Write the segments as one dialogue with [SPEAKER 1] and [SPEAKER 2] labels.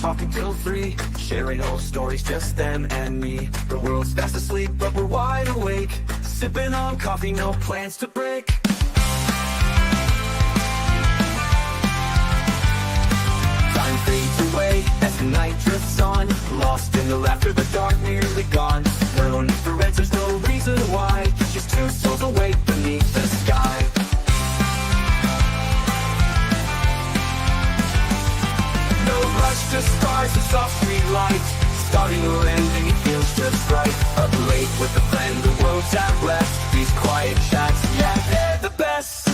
[SPEAKER 1] talking till 3, sharing old stories, just them and me. The world's fast asleep, but we're wide awake, sipping on coffee, no plans to break. Time fades away as the night drifts on, lost in the laughter, the dark nearly gone. No need for answers, no reason why, just two souls awake beneath the sky. No rush to stars, a soft street light, starting or ending, it feels just right. Up late with a friend, the world's at rest, these quiet chats, yeah, they're the best.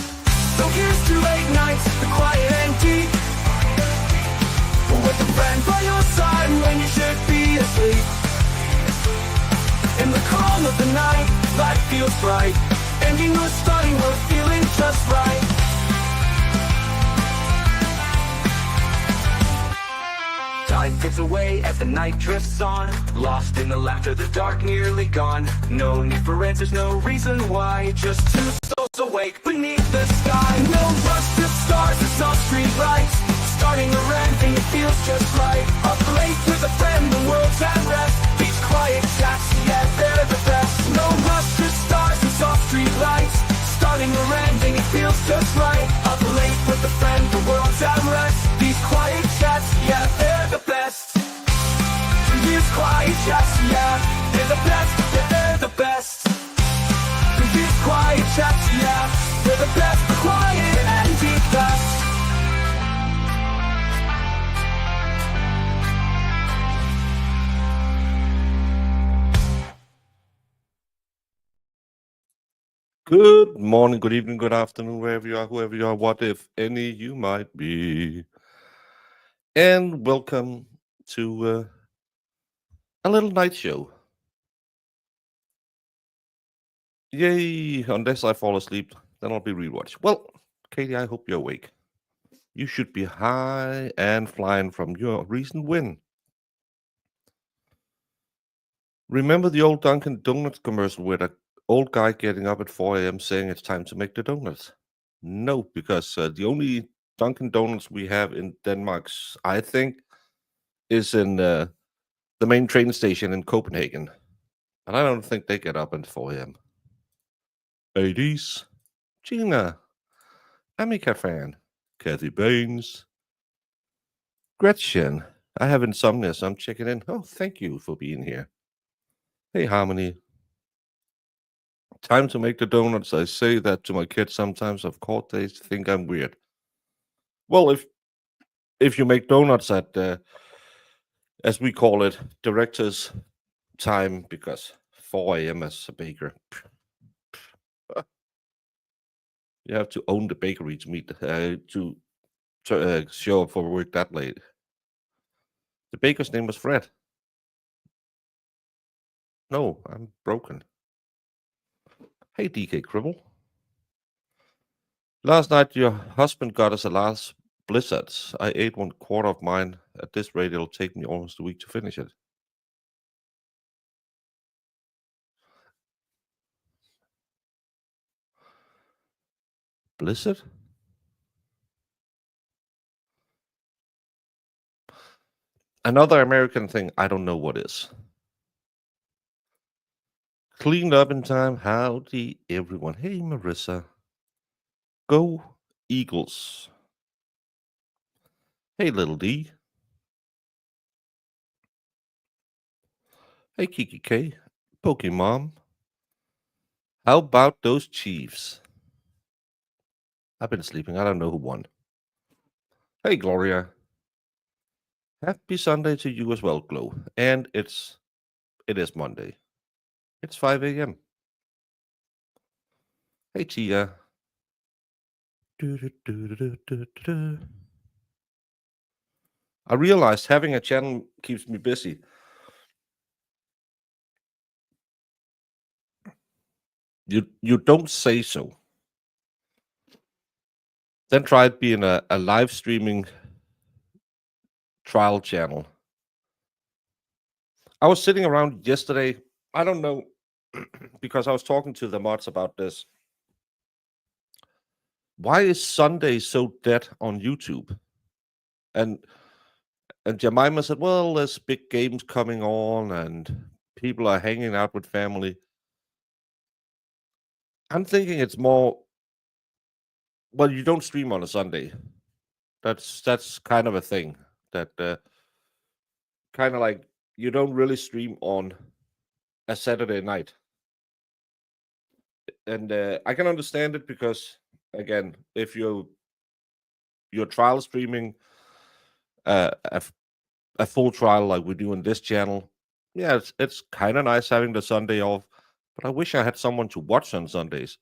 [SPEAKER 1] So here's to late nights, the quiet and deep, with a friend by your side when you should be asleep. In the calm of the night, life feels bright, ending or starting, we're feeling just right. Time fades away as the night drifts on, lost in the laughter, the dark nearly gone. No need for answers, no reason why, just two souls awake beneath the sky. No rush to stars, it's all street lights, starting or ending, it feels just right. Up late with a friend, the world's at rest, these quiet chats, yeah, they're the best. No rush to stars, it's all street lights, starting or ending, it feels just right. Up late with a friend, the world's at rest, these quiet chats, yeah, they're the best. These quiet chats, yeah, they're the best, yeah, they're the best. These quiet chats, yeah, they're the best, quiet and deep best.
[SPEAKER 2] Good morning, good evening, good afternoon, wherever you are, whoever you are, what if any you might be. And welcome to a little night show. Yay, unless I fall asleep, then I'll be rewatched. Well, Katie, I hope you're awake. You should be high and flying from your recent win. Remember the old Dunkin' Donuts commercial with an old guy getting up at 4 a.m. saying it's time to make the donuts? No, because the only Dunkin' Donuts we have in Denmark, I think, is in the main train station in Copenhagen. And I don't think they get up at 4 a.m. Ladies, Gina, Amica fan, Kathy Baines, Gretchen. I have insomnia, so I'm checking in. Oh, thank you for being here. Hey, Harmony. Time to make the donuts. I say that to my kids sometimes. Of course, they think I'm weird. Well, if you make donuts at, as we call it, director's time, because 4 a.m. as a baker, you have to own the bakery to meet to show up for work that late. The baker's name was Fred. No, I'm broken. Hey, DK Cribble. Last night, your husband got us a last blizzards. I ate 1/4 of mine. At this rate, it'll take me almost a week to finish it. Blizzard? Another American thing, I don't know what is. Cleaned up in time. Howdy, everyone. Hey, Marissa. Go Eagles. Hey, Little D. Hey, Kiki K. Pokemon. How about those Chiefs? I've been sleeping. I don't know who won. Hey, Gloria. Happy Sunday to you as well, Glow. And it is Monday. It's 5 a.m. Hey, Tia. I realized having a channel keeps me busy. You don't say so. Then try being a live streaming trial channel. I was sitting around yesterday. I don't know, because I was talking to the mods about this. Why is Sunday so dead on YouTube? And And Jemima said, "Well, there's big games coming on, and people are hanging out with family." I'm thinking it's more. Well, you don't stream on a Sunday. That's kind of a thing that kind of like you don't really stream on a Saturday night, and I can understand it because again, if you're trial streaming uh, a, f- a full trial like we do on this channel, yeah, it's kind of nice having the Sunday off. But I wish I had someone to watch on Sundays,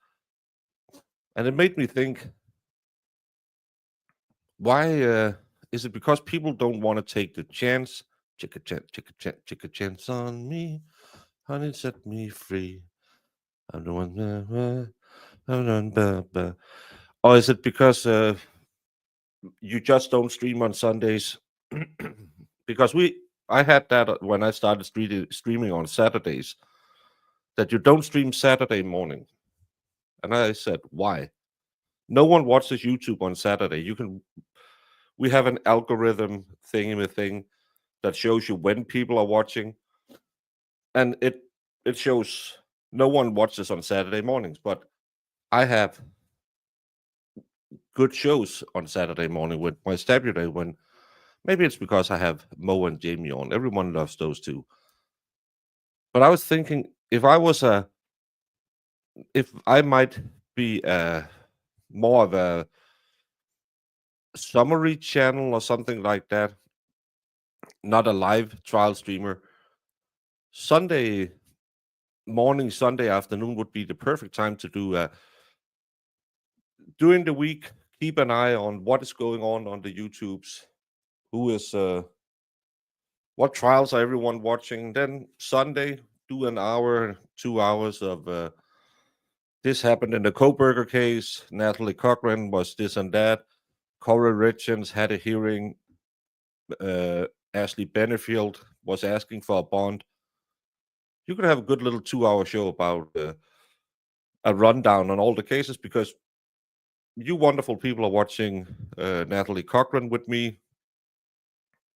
[SPEAKER 2] and it made me think, why is it because people don't want to take the chance? Take a chance on me, honey, set me free. I'm the one. Or is it because you just don't stream on Sundays? Because I had that when I started streaming on Saturdays, that you don't stream Saturday morning, and I said, why? No one watches YouTube on Saturday. We have an algorithm thing that shows you when people are watching, and it shows no one watches on Saturday mornings. But I have good shows on Saturday morning with my Stabulary. When maybe it's because I have Mo and Jamie on. Everyone loves those two. But I was thinking, if I might be more of a summary channel or something like that, not a live trial streamer. Sunday morning, Sunday afternoon would be the perfect time to do. During the week, keep an eye on what is going on the YouTubes. Who is what trials are everyone watching? Then Sunday, do an hour, 2 hours of this happened in the Koberger case. Natalie Cochran was this and that. Corey Richards had a hearing. Ashley Benefield was asking for a bond. You could have a good little 2 hour show about a rundown on all the cases, because you wonderful people are watching Natalie Cochran with me.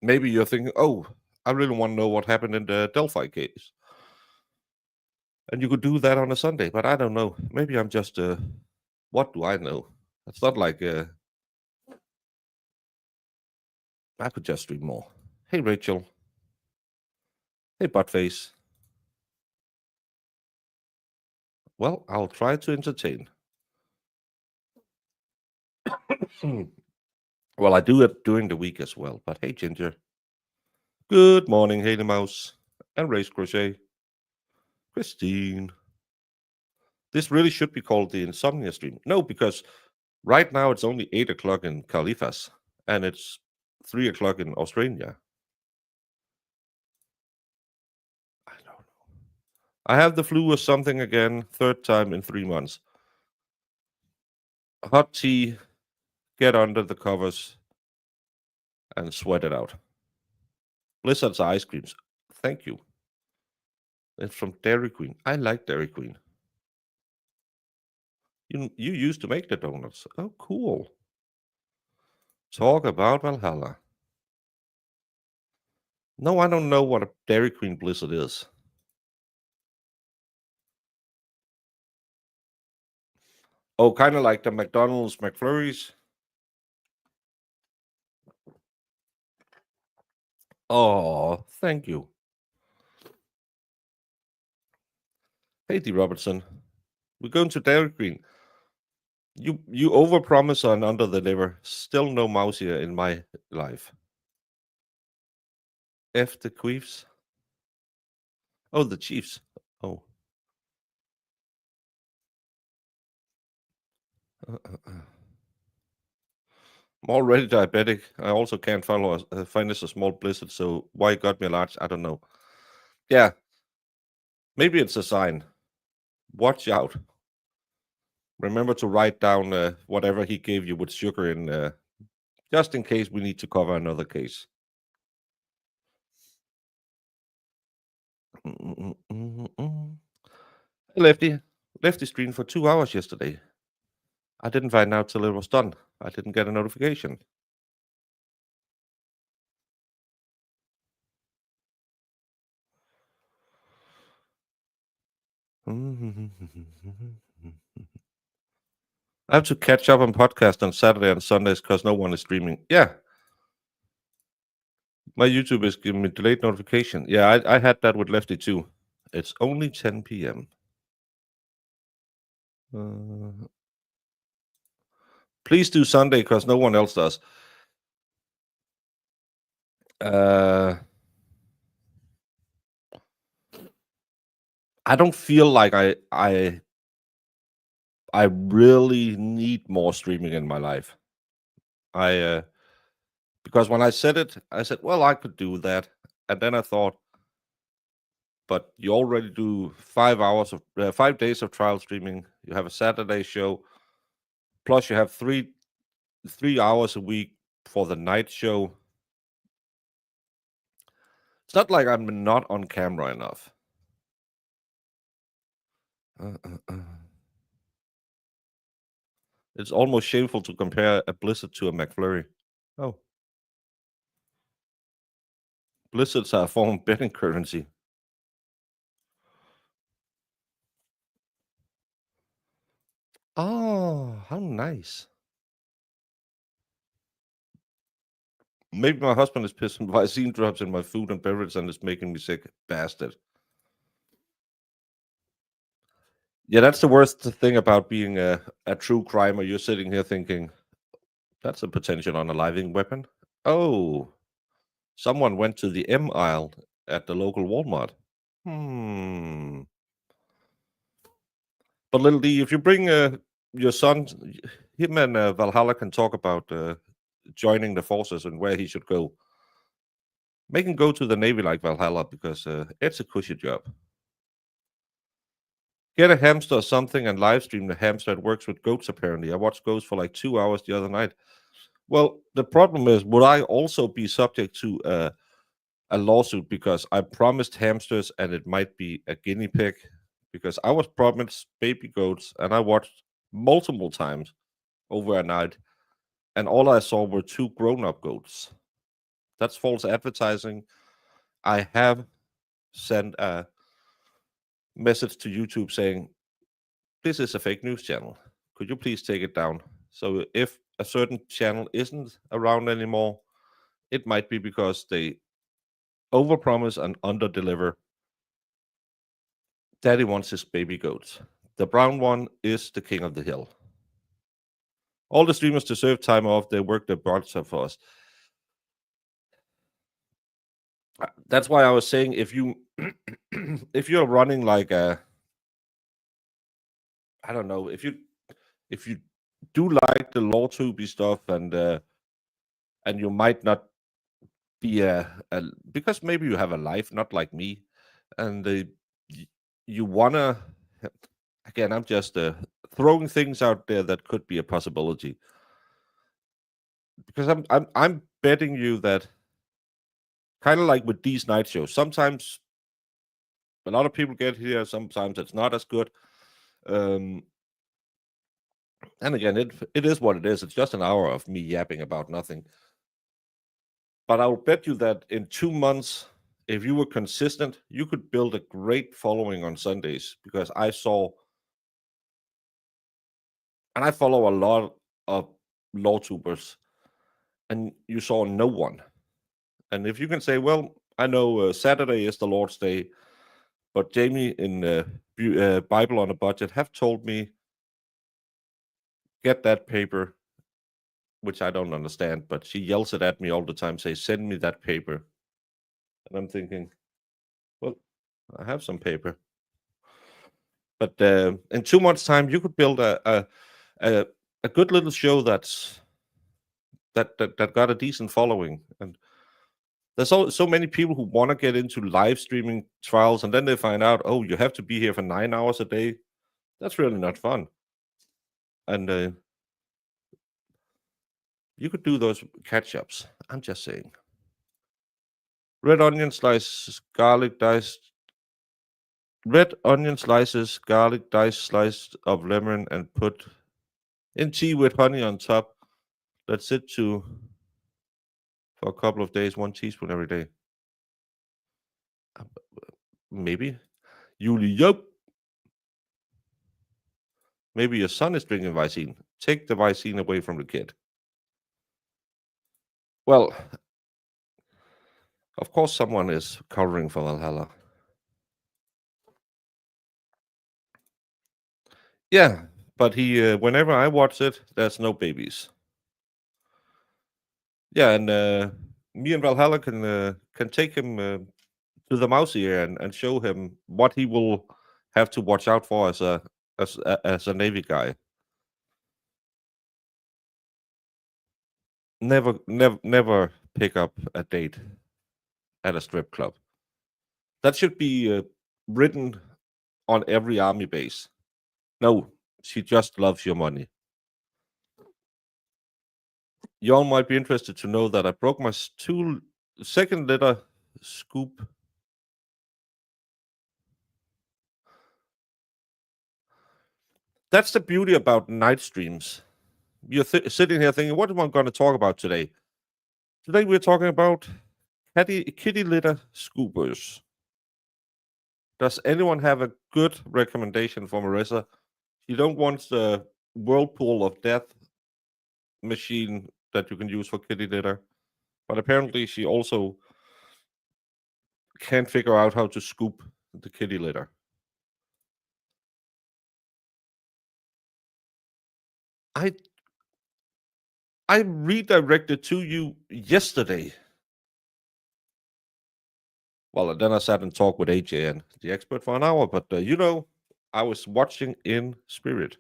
[SPEAKER 2] Maybe you're thinking, oh, I really want to know what happened in the Delphi case. And you could do that on a Sunday, but I don't know. Maybe I'm just, what do I know? It's not like I could just stream more. Hey, Rachel. Hey, Buttface. Well, I'll try to entertain. Well, I do it during the week as well. But hey, Ginger. Good morning, Haley Mouse and Race Crochet. Christine. This really should be called the Insomnia stream. No, because right now it's only 8 o'clock in Califas and it's 3 o'clock in Australia. I don't know. I have the flu or something again, third time in 3 months. Hot tea, get under the covers, and sweat it out. Blizzard's ice creams. Thank you. It's from Dairy Queen. I like Dairy Queen. You used to make the donuts. Oh, cool. Talk about Valhalla. No, I don't know what a Dairy Queen Blizzard is. Oh, kind of like the McDonald's McFlurries. Oh, thank you. Hey, D. Robertson. We're going to Dairy Queen. You overpromise and underdeliver. Still no mouse here in my life. F the Queefs. Oh, the Chiefs. Oh. I'm already diabetic. I also can't find this a small blizzard, so why it got me a large, I don't know. Yeah. Maybe it's a sign. Watch out. Remember to write down whatever he gave you with sugar in, just in case we need to cover another case. Hey, Lefty. Lefty streamed for 2 hours yesterday. I didn't find out till it was done. I didn't get a notification. I have to catch up on podcast on Saturday and Sundays because no one is streaming. Yeah. My YouTube is giving me delayed notification. Yeah, I had that with Lefty too. It's only 10 p.m. Please do Sunday because no one else does. I don't feel like I really need more streaming in my life. Because when I said it, I said, well, I could do that. And then I thought, but you already do 5 days of trial streaming. You have a Saturday show, plus you have three hours a week for the night show. It's not like I'm not on camera enough. It's almost shameful to compare a Blizzard to a McFlurry. Oh. Blizzards are a form of betting currency. Oh, how nice. Maybe my husband is pissed by Visine drops in my food and beverage and it's making me sick. Bastard. Yeah, that's the worst thing about being a true crimer. You're sitting here thinking, that's a potential unaliving weapon. Oh, someone went to the M aisle at the local Walmart. But little D, if you bring your son, him and Valhalla can talk about joining the forces and where he should go. Make him go to the Navy like Valhalla because it's a cushy job. Get a hamster or something and live stream the hamster. It works with goats, apparently. I watched goats for like 2 hours the other night. Well, the problem is, would I also be subject to a lawsuit because I promised hamsters and it might be a guinea pig? Because I was promised baby goats and I watched multiple times over a night, and all I saw were 2 grown-up goats. That's false advertising. I have sent a message to YouTube saying, this is a fake news channel. Could you please take it down? So if a certain channel isn't around anymore, it might be because they overpromise and underdeliver. Daddy wants his baby goats. The brown one is the king of the hill. All the streamers deserve time off. They work their butts off for us. That's why I was saying, if you're running like a, I don't know, if you do like the law tubey stuff and you might not be because maybe you have a life not like me, and you wanna, again, I'm just throwing things out there that could be a possibility, because I'm betting you that, kind of like with these night shows, sometimes a lot of people get here, sometimes it's not as good. And again, it is what it is. It's just an hour of me yapping about nothing. But I will bet you that in 2 months, if you were consistent, you could build a great following on Sundays, because I saw, and I follow a lot of law tubers, and you saw no one. And if you can say, well, I know Saturday is the Lord's Day, but Jamie in Bible on a Budget have told me, get that paper, which I don't understand, but she yells it at me all the time, say, send me that paper. And I'm thinking, well, I have some paper. But in 2 months' time, you could build a good little show that got a decent following. And there's so many people who want to get into live streaming trials, and then they find out, oh, you have to be here for 9 hours a day. That's really not fun. And you could do those catch-ups. I'm just saying. Red onion slices, garlic diced. Red onion slices, garlic diced slice of lemon, and put in tea with honey on top. Let sit for a couple of days, 1 teaspoon every day. Maybe. Julie, yup. Maybe your son is drinking Visine. Take the Visine away from the kid. Well, of course, someone is covering for Valhalla. Yeah, but he whenever I watch it, there's no babies. Yeah, and me and Valhalla can take him to the mouse ear and show him what he will have to watch out for as a Navy guy. Never pick up a date at a strip club. That should be written on every army base. No, she just loves your money. Y'all might be interested to know that I broke my second letter scoop. That's the beauty about night streams. You're sitting here thinking, what am I going to talk about today? Today we're talking about kitty litter scoopers. Does anyone have a good recommendation for Marissa? You don't want the whirlpool of death machine that you can use for kitty litter, but apparently she also can't figure out how to scoop the kitty litter. I redirected to you yesterday. Well, and then I sat and talked with AJ and the expert for an hour, but I was watching in spirit.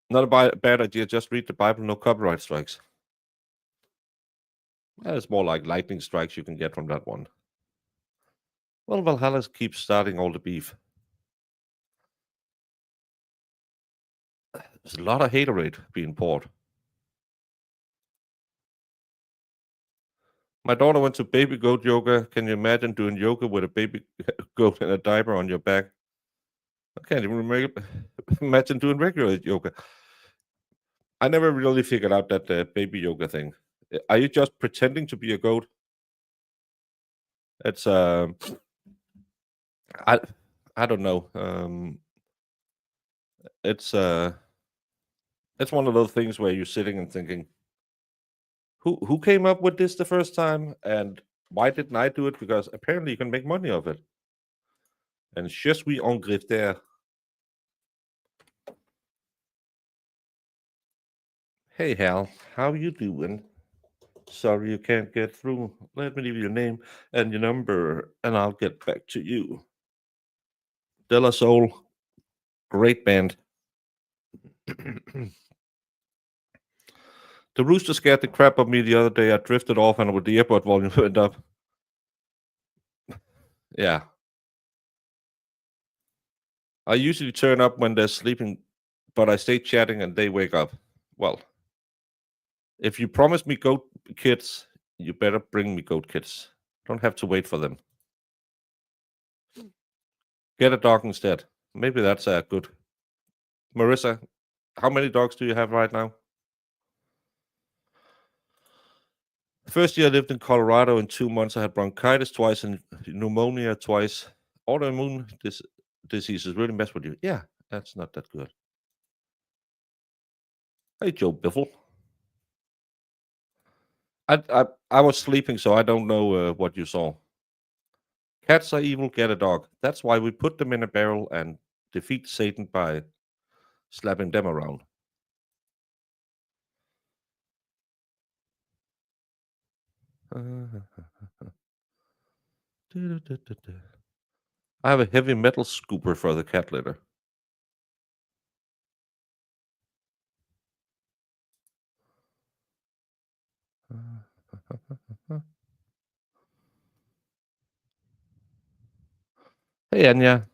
[SPEAKER 2] Not a bad idea. Just read the Bible, no copyright strikes. It's more like lightning strikes you can get from that one. Well, Valhalla keeps starting all the beef. There's a lot of haterade being poured. My daughter went to baby goat yoga. Can you imagine doing yoga with a baby goat in a diaper on your back? I can't even imagine doing regular yoga. I never really figured out that baby yoga thing. Are you just pretending to be a goat? It's I don't know. It's one of those things where you're sitting and thinking, who came up with this the first time, and why didn't I do it? Because apparently you can make money of it. And je suis en grifter. Hey Hal, how you doing? Sorry you can't get through. Let me leave your name and your number, and I'll get back to you. De La Soul, great band. The rooster scared the crap out of me the other day. I drifted off and with the earbud volume went up. Yeah. I usually turn up when they're sleeping, but I stay chatting and they wake up. Well, if you promise me goat kids, you better bring me goat kids. Don't have to wait for them. Get a dog instead. Maybe that's a good. Marissa, how many dogs do you have right now? First year I lived in Colorado. In 2 months, I had bronchitis twice and pneumonia twice. Autoimmune diseases really mess with you. Yeah, that's not that good. Hey, Joe Biffle. I was sleeping, so I don't know what you saw. Cats are evil. Get a dog. That's why we put them in a barrel and defeat Satan by slapping them around. I have a heavy metal scooper for the cat litter. Hey, Anya.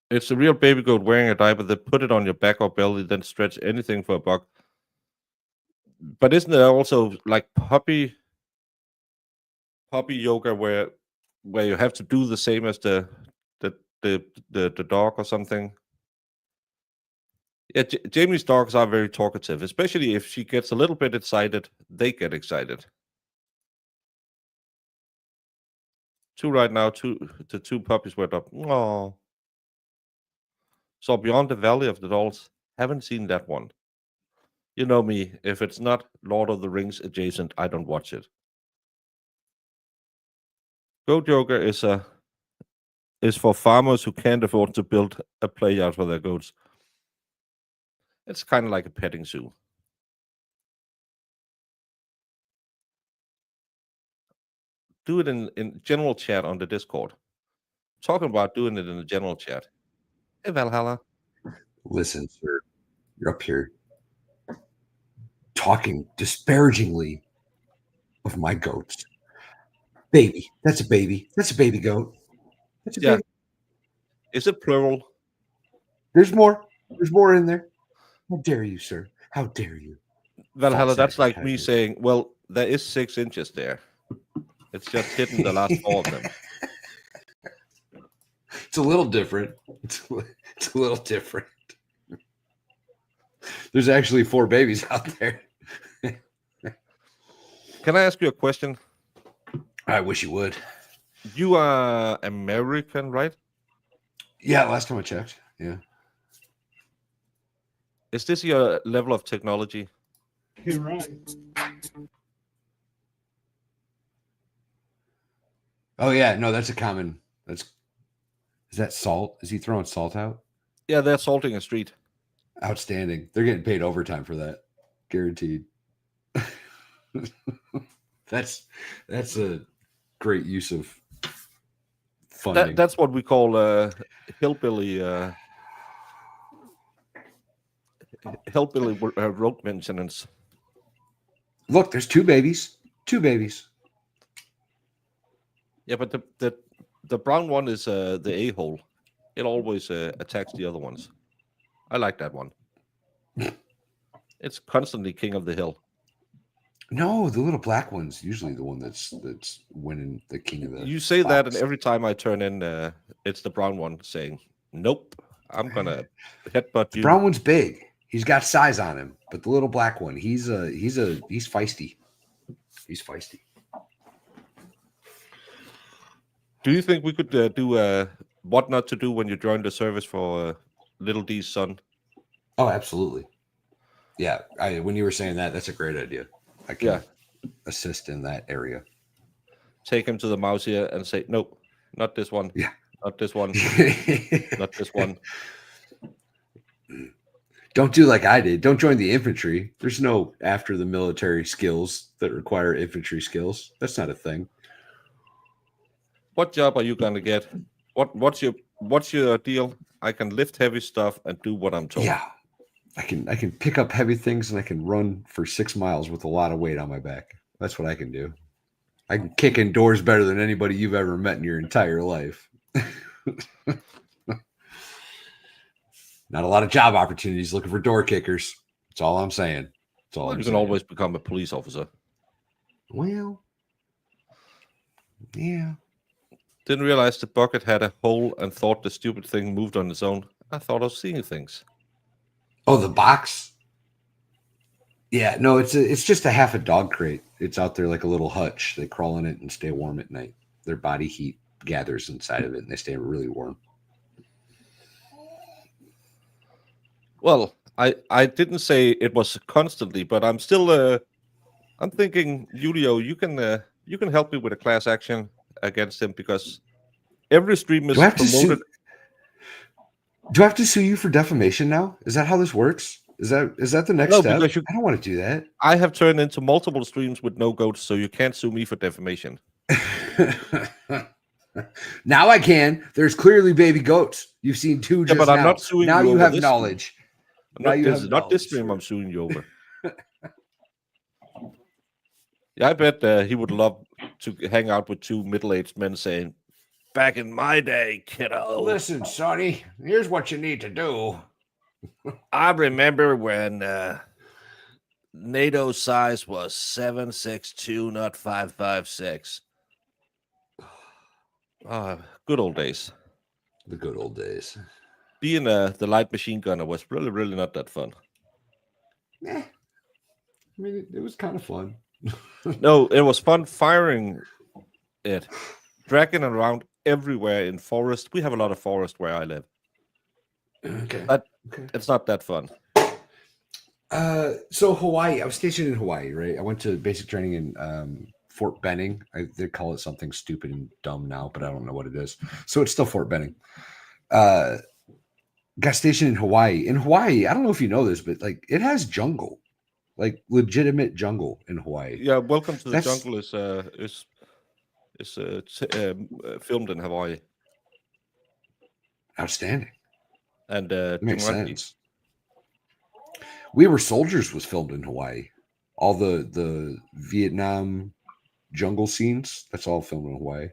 [SPEAKER 2] It's a real baby goat wearing a diaper. They put it on your back or belly, then stretch anything for a buck. But isn't there also like puppy yoga where you have to do the same as the dog or something? Yeah, Jamie's dogs are very talkative, especially if she gets a little bit excited. They get excited. Two right now. The two puppies went up. Oh. So Beyond the Valley of the Dolls. Haven't seen that one. You know me. If it's not Lord of the Rings adjacent, I don't watch it. Goat Yoga is for farmers who can't afford to build a playhouse for their goats. It's kind of like a petting zoo. Do it in general chat on the Discord. Talking about doing it in the general chat. Hey, Valhalla.
[SPEAKER 3] Listen, sir, you're up here talking disparagingly of my goats. Baby, that's a baby. That's a baby goat. That's a baby.
[SPEAKER 2] Is it plural?
[SPEAKER 3] There's more. There's more in there. How dare you, sir? How dare you?
[SPEAKER 2] Valhalla, that's like me saying, well, there is 6 inches there. It's just hidden the last 4 of them.
[SPEAKER 3] It's a little different. It's a little different. There's actually 4 babies out there.
[SPEAKER 2] Can I ask you a question?
[SPEAKER 3] I wish you would.
[SPEAKER 2] You are American, right?
[SPEAKER 3] Yeah, last time I checked. Yeah.
[SPEAKER 2] Is this your level of technology?
[SPEAKER 4] You're right.
[SPEAKER 3] Oh yeah, no, that's a common. Is that salt? Is he throwing salt out?
[SPEAKER 2] Yeah, they're salting a street.
[SPEAKER 3] Outstanding. They're getting paid overtime for that. Guaranteed. That's a great use of funding.
[SPEAKER 2] That's what we call hillbilly road maintenance.
[SPEAKER 3] Look, there's 2 babies. 2 babies.
[SPEAKER 2] Yeah, but the brown one is the a-hole. It always attacks the other ones. I like that one. It's constantly king of the hill.
[SPEAKER 3] No, the little black one's usually the one that's winning the king of the.
[SPEAKER 2] You say that, and every time I turn in, it's the brown one saying, "Nope, I'm gonna headbutt you."
[SPEAKER 3] The brown one's big. He's got size on him, but the little black one, he's feisty. He's feisty.
[SPEAKER 2] Do you think we could do what not to do when you join the service for Little D's son?
[SPEAKER 3] Oh, absolutely. Yeah, when you were saying that, that's a great idea. I can assist in that area.
[SPEAKER 2] Take him to the mouse here and say, nope, not this one.
[SPEAKER 3] Yeah.
[SPEAKER 2] Not this one. Not this one.
[SPEAKER 3] Don't do like I did. Don't join the infantry. There's no after the military skills that require infantry skills. That's not a thing.
[SPEAKER 2] What job are you gonna get? What's your deal? I can lift heavy stuff and do what I'm told.
[SPEAKER 3] Yeah. I can pick up heavy things and I can run for 6 miles with a lot of weight on my back. That's what I can do. I can kick in doors better than anybody you've ever met in your entire life. Not a lot of job opportunities looking for door kickers. That's all I'm saying. That's all
[SPEAKER 2] You can always become a police officer.
[SPEAKER 3] Well, yeah.
[SPEAKER 2] Didn't realize the bucket had a hole and thought the stupid thing moved on its own. I thought I was seeing things.
[SPEAKER 3] Oh, the box? Yeah, no, it's just a half a dog crate. It's out there like a little hutch. They crawl in it and stay warm at night. Their body heat gathers inside of it and they stay really warm.
[SPEAKER 2] Well, I didn't say it was constantly, but I'm still I'm thinking, Julio, you can help me with a class action against him because every stream is promoted.
[SPEAKER 3] Do I have to sue you for defamation now? Is that how this works? Is that the next step? I don't want to do that.
[SPEAKER 2] I have turned into multiple streams with no goats, so you can't sue me for defamation.
[SPEAKER 3] Now I can. There's clearly baby goats. You've seen 2 just
[SPEAKER 2] but I'm
[SPEAKER 3] now.
[SPEAKER 2] not suing
[SPEAKER 3] now
[SPEAKER 2] you
[SPEAKER 3] you have
[SPEAKER 2] this
[SPEAKER 3] knowledge.
[SPEAKER 2] Not this stream I'm suing you over. Yeah, I bet he would love to hang out with 2 middle-aged men saying, "Back in my day, kiddo.
[SPEAKER 3] Listen, Sonny, here's what you need to do.
[SPEAKER 2] I remember when NATO size was 7.62, not 5.56. Good old days.
[SPEAKER 3] The good old days.
[SPEAKER 2] Being the light machine gunner was really, really not that fun.
[SPEAKER 3] I mean, it was kind of fun.
[SPEAKER 2] No, it was fun firing it. dragging around everywhere in forest. We have a lot of forest where I live.
[SPEAKER 3] Okay.
[SPEAKER 2] But
[SPEAKER 3] Okay.
[SPEAKER 2] it's not that fun.
[SPEAKER 3] So Hawaii, I was stationed in Hawaii, right? I went to basic training in Fort Benning. They call it something stupid and dumb now, but I don't know what it is. So it's still Fort Benning. Got stationed in Hawaii. In Hawaii, I don't know if you know this, but like it has jungle, like legitimate jungle in Hawaii.
[SPEAKER 2] Yeah, Welcome to the
[SPEAKER 3] That's
[SPEAKER 2] Jungle is filmed in Hawaii,
[SPEAKER 3] outstanding.
[SPEAKER 2] and
[SPEAKER 3] That makes
[SPEAKER 2] Jumanji.
[SPEAKER 3] sense. We Were Soldiers was filmed in Hawaii. All the Vietnam jungle scenes, that's all filmed in Hawaii.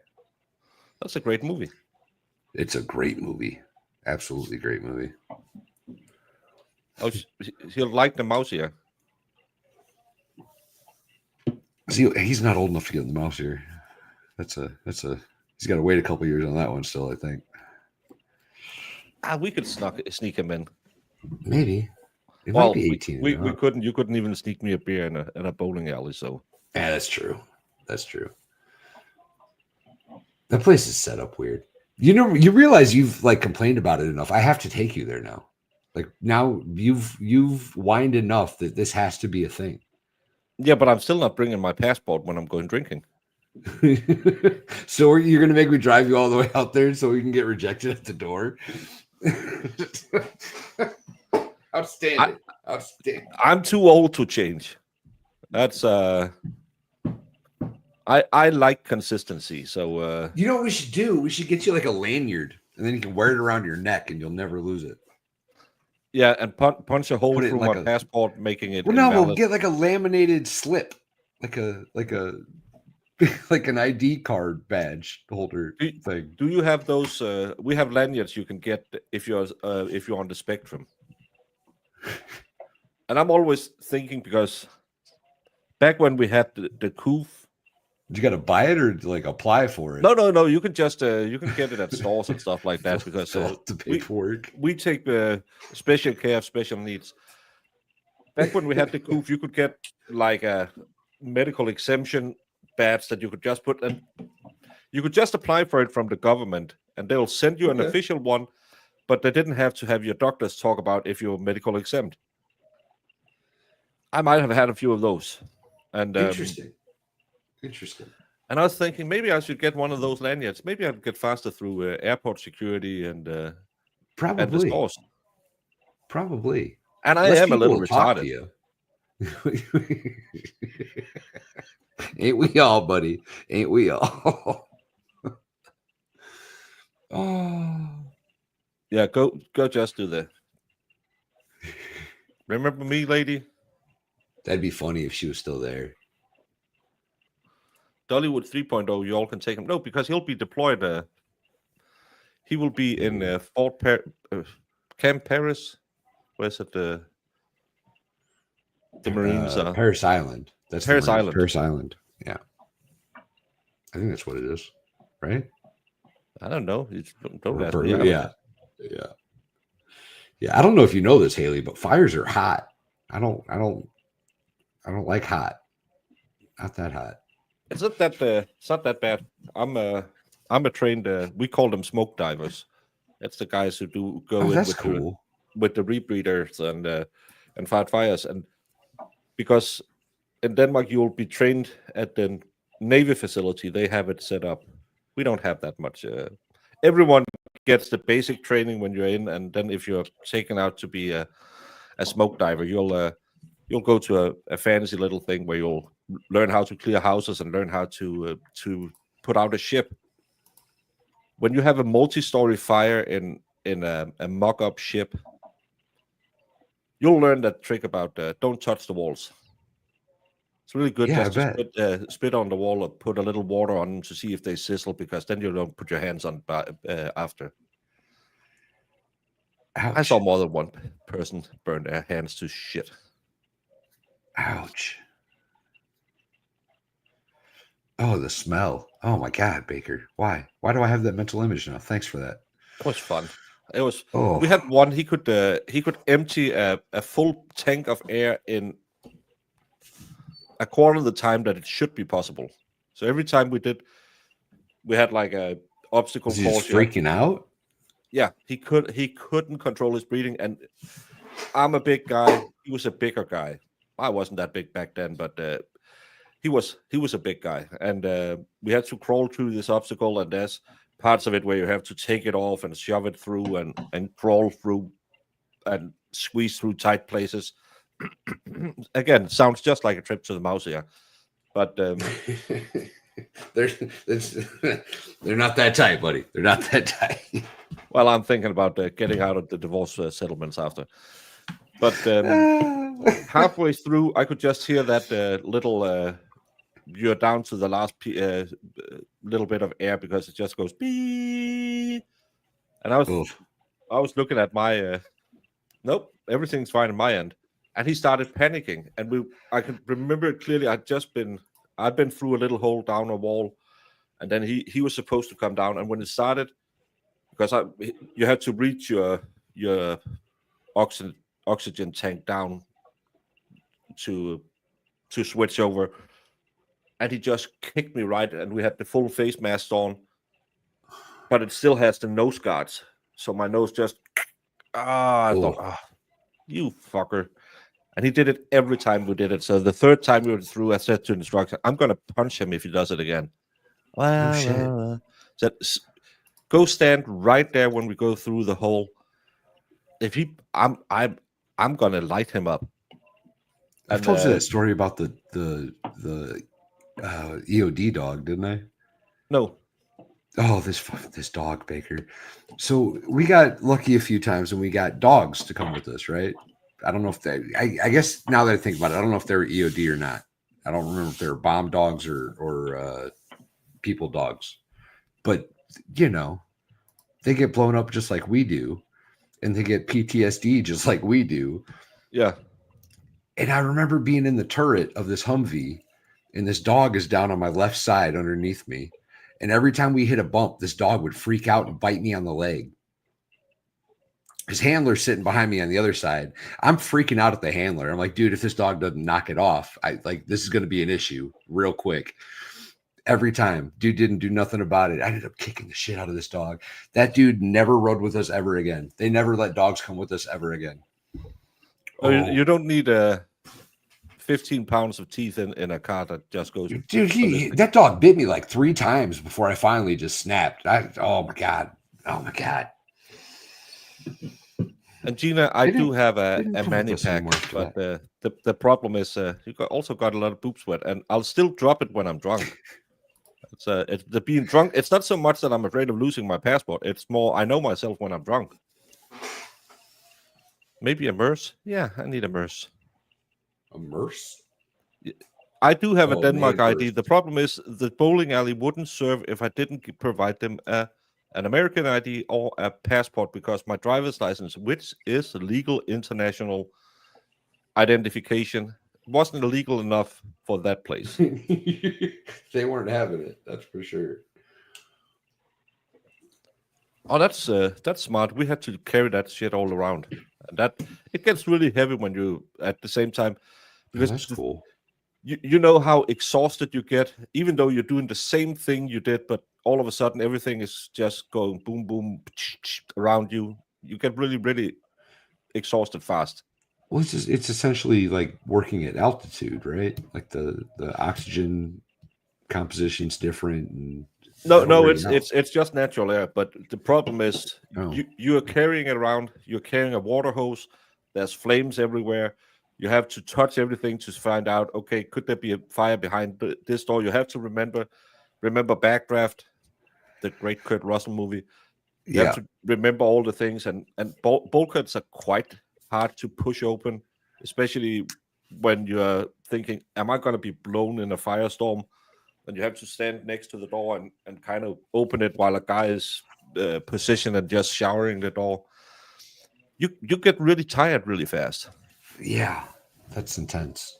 [SPEAKER 2] That's a great movie.
[SPEAKER 3] It's a great movie. Absolutely great movie.
[SPEAKER 2] Oh, he'll like the mouse here.
[SPEAKER 3] See, he's not old enough to get in the mouse here. That's a he's got to wait a couple years on that one still, I think.
[SPEAKER 2] We could sneak him in.
[SPEAKER 3] Maybe. It
[SPEAKER 2] Well,
[SPEAKER 3] might be 18.
[SPEAKER 2] we couldn't. You couldn't even sneak me a beer in a bowling alley. So
[SPEAKER 3] Yeah, that's true. That's true. That place is set up weird. You know, you realize you've like complained about it enough. I have to take you there now. Like now you've whined enough that this has to be a thing.
[SPEAKER 2] yeah, but I'm still not bringing my passport when I'm going drinking.
[SPEAKER 3] So you're gonna make me drive you all the way out there so we can get rejected at the door? Outstanding. Outstanding.
[SPEAKER 2] I'm too old to change. That's I like consistency. So
[SPEAKER 3] You know what we should do? We should get you like a lanyard, and then you can wear it around your neck, and you'll never lose it.
[SPEAKER 2] yeah, and punch a hole
[SPEAKER 3] Put it in
[SPEAKER 2] through
[SPEAKER 3] like
[SPEAKER 2] my
[SPEAKER 3] a-
[SPEAKER 2] passport, making it.
[SPEAKER 3] Well, no, we'll
[SPEAKER 2] invalid.
[SPEAKER 3] get like a laminated slip, like a like an ID card badge holder thing.
[SPEAKER 2] Do you have those? We have lanyards you can get if you're on the spectrum. And I'm always thinking because back when we had the Coof.
[SPEAKER 3] You got to buy it or like apply for it?
[SPEAKER 2] No. You can just you can get it at stores and stuff like that because
[SPEAKER 3] Fill out the paperwork.
[SPEAKER 2] we take special care of special needs. Back when we had the Coof, you could get like a medical exemption badge that you could just put, and you could just apply for it from the government, and they'll send you an
[SPEAKER 3] Okay.
[SPEAKER 2] official one, but they didn't have to have your doctors talk about if you're medical exempt. I might have had a few of those, and
[SPEAKER 3] Interesting.
[SPEAKER 2] And I was thinking maybe I should get one of those lanyards. Maybe I'd get faster through airport security and the
[SPEAKER 3] Probably.
[SPEAKER 2] stores.
[SPEAKER 3] Probably.
[SPEAKER 2] And I
[SPEAKER 3] Less
[SPEAKER 2] am a little
[SPEAKER 3] people will talk to
[SPEAKER 2] retarded.
[SPEAKER 3] you. Ain't we all, buddy? Ain't we all? Oh.
[SPEAKER 2] Yeah, go just do that. Remember me, lady?
[SPEAKER 3] That'd be funny if she was still there.
[SPEAKER 2] Dollywood 3.0, you all can take him. No, because he'll be deployed. He will be in Camp Paris. Where's it? The Marines are.
[SPEAKER 3] Paris Island. That's the
[SPEAKER 2] Paris
[SPEAKER 3] Marines.
[SPEAKER 2] Island.
[SPEAKER 3] Paris Island. Yeah. I think that's what it is, right?
[SPEAKER 2] I don't know. Don't ask
[SPEAKER 3] Or-
[SPEAKER 2] me.
[SPEAKER 3] yeah. I don't know if you know this, Haley, but fires are hot. I don't like hot. Not that hot.
[SPEAKER 2] It's not that bad. I'm a trained. We call them smoke divers. That's the guys who go in
[SPEAKER 3] That's
[SPEAKER 2] with
[SPEAKER 3] cool.
[SPEAKER 2] with the rebreathers and fight fires. And because in Denmark you'll be trained at the Navy facility, they have it set up. We don't have that much. Everyone gets the basic training when you're in, and then if you're taken out to be a smoke diver, you'll go to a fancy little thing where you'll learn how to clear houses and learn how to put out a ship. When you have a multi-story fire in a mock-up ship, you'll learn that trick about don't touch the walls. It's really good
[SPEAKER 3] Yeah,
[SPEAKER 2] just to spit on the wall or put a little water on them to see if they sizzle, because then you don't put your hands on after.
[SPEAKER 3] Ouch.
[SPEAKER 2] I saw more than one person burn their hands to shit.
[SPEAKER 3] Ouch. Oh, the smell. Oh my God, Baker. Why? Why do I have that mental image now? Thanks for that.
[SPEAKER 2] It was fun. It was.
[SPEAKER 3] Oh,
[SPEAKER 2] We had one. He could empty a full tank of air in a quarter of the time that it should be possible. So every time we did we had like a obstacle
[SPEAKER 3] Was he just
[SPEAKER 2] course.
[SPEAKER 3] freaking out?
[SPEAKER 2] Yeah, he couldn't control his breathing, and I'm a big guy. He was a bigger guy. I wasn't that big back then, but he was a big guy, and we had to crawl through this obstacle, and there's parts of it where you have to take it off and shove it through and crawl through and squeeze through tight places. Again, sounds just like a trip to the mouse here, but
[SPEAKER 3] they're not that tight, buddy. They're not that tight.
[SPEAKER 2] well, I'm thinking about getting out of the divorce settlements after. But halfway through, I could just hear that little. You're down to the last little bit of air because it just goes beep. And I was looking at my. Nope, everything's fine on my end. And he started panicking, and I can remember it clearly. I'd been through a little hole down a wall, and then he was supposed to come down. And when it started, because you had to reach your oxygen tank down to switch over, and he just kicked me right, and we had the full face mask on, but it still has the nose guards, so my nose just I thought, you fucker. And he did it every time we did it. So the third time we were through, I said to the instructor, I'm going to punch him if he does it again. Well, said, go stand right there when we go through the hole. If I'm going to light him up.
[SPEAKER 3] I've told you that story about the EOD dog, didn't I?
[SPEAKER 2] No.
[SPEAKER 3] Oh, this dog, Baker. So we got lucky a few times, and we got dogs to come with us, right? I don't know if I guess now that I think about it, I don't know if they were EOD or not. I don't remember if they were bomb dogs or people dogs. But, they get blown up just like we do, and they get PTSD just like we do.
[SPEAKER 2] Yeah.
[SPEAKER 3] And I remember being in the turret of this Humvee, and this dog is down on my left side underneath me. And every time we hit a bump, this dog would freak out and bite me on the leg. His handler's sitting behind me on the other side. I'm freaking out at the handler. I'm like, dude, if this dog doesn't knock it off, this is going to be an issue real quick. Every time. Dude didn't do nothing about it. I ended up kicking the shit out of this dog. That dude never rode with us ever again. They never let dogs come with us ever again.
[SPEAKER 2] Oh. You don't need 15 pounds of teeth in a car that just goes.
[SPEAKER 3] Dude, that dog bit me like 3 times before I finally just snapped. Oh my God.
[SPEAKER 2] And Gina, I do have a mani pack, but the problem is you also got a lot of boob sweat, and I'll still drop it when I'm drunk. It's the being drunk. It's not so much that I'm afraid of losing my passport. It's more I know myself when I'm drunk. Maybe a MERS? Yeah, I need a MERS.
[SPEAKER 3] A MERS?
[SPEAKER 2] I do have a Denmark ID. The problem is the bowling alley wouldn't serve if I didn't provide them an American ID or a passport, because my driver's license, which is legal international identification, wasn't illegal enough for that place.
[SPEAKER 3] They weren't having it, that's for sure.
[SPEAKER 2] Oh, that's smart. We had to carry that shit all around, and it gets really heavy when you at the same time, because
[SPEAKER 3] that's cool.
[SPEAKER 2] You know how exhausted you get, even though you're doing the same thing you did, but all of a sudden everything is just going boom, boom around you. You get really, really exhausted fast.
[SPEAKER 3] Well, it's essentially like working at altitude, right? Like the oxygen composition's different. And
[SPEAKER 2] no, it's just natural air. But the problem is you are carrying it around. You're carrying a water hose. There's flames everywhere. You have to touch everything to find out, okay, could there be a fire behind this door? You have to remember Backdraft, the great Kurt Russell movie. You have to remember all the things, and bulkheads are quite hard to push open, especially when you're thinking, am I going to be blown in a firestorm? And you have to stand next to the door and kind of open it while a guy is positioned and just showering the door. You get really tired really fast.
[SPEAKER 3] Yeah, that's intense.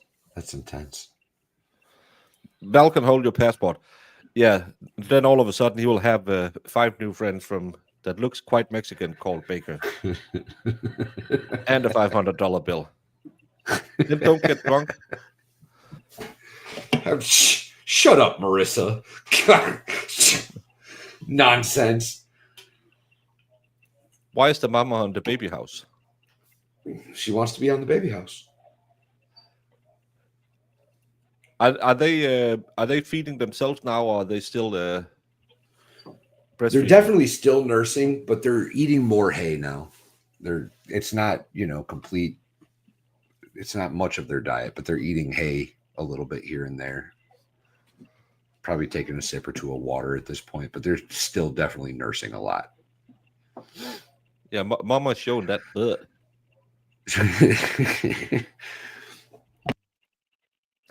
[SPEAKER 2] Val can hold your passport. Yeah, then all of a sudden he will have 5 new friends that looks quite Mexican called Baker. And a $500 bill. Then don't get drunk.
[SPEAKER 3] Shut up, Marissa. Nonsense.
[SPEAKER 2] Why is the mama on the baby house?
[SPEAKER 3] She wants to be on the baby house.
[SPEAKER 2] Are they feeding themselves now, or are they still breastfeeding?
[SPEAKER 3] They're definitely still nursing, but they're eating more hay now. It's not, complete. It's not much of their diet, but they're eating hay a little bit here and there. Probably taking a sip or two of water at this point, but they're still definitely nursing a lot.
[SPEAKER 2] Yeah, Mama's showing that butt.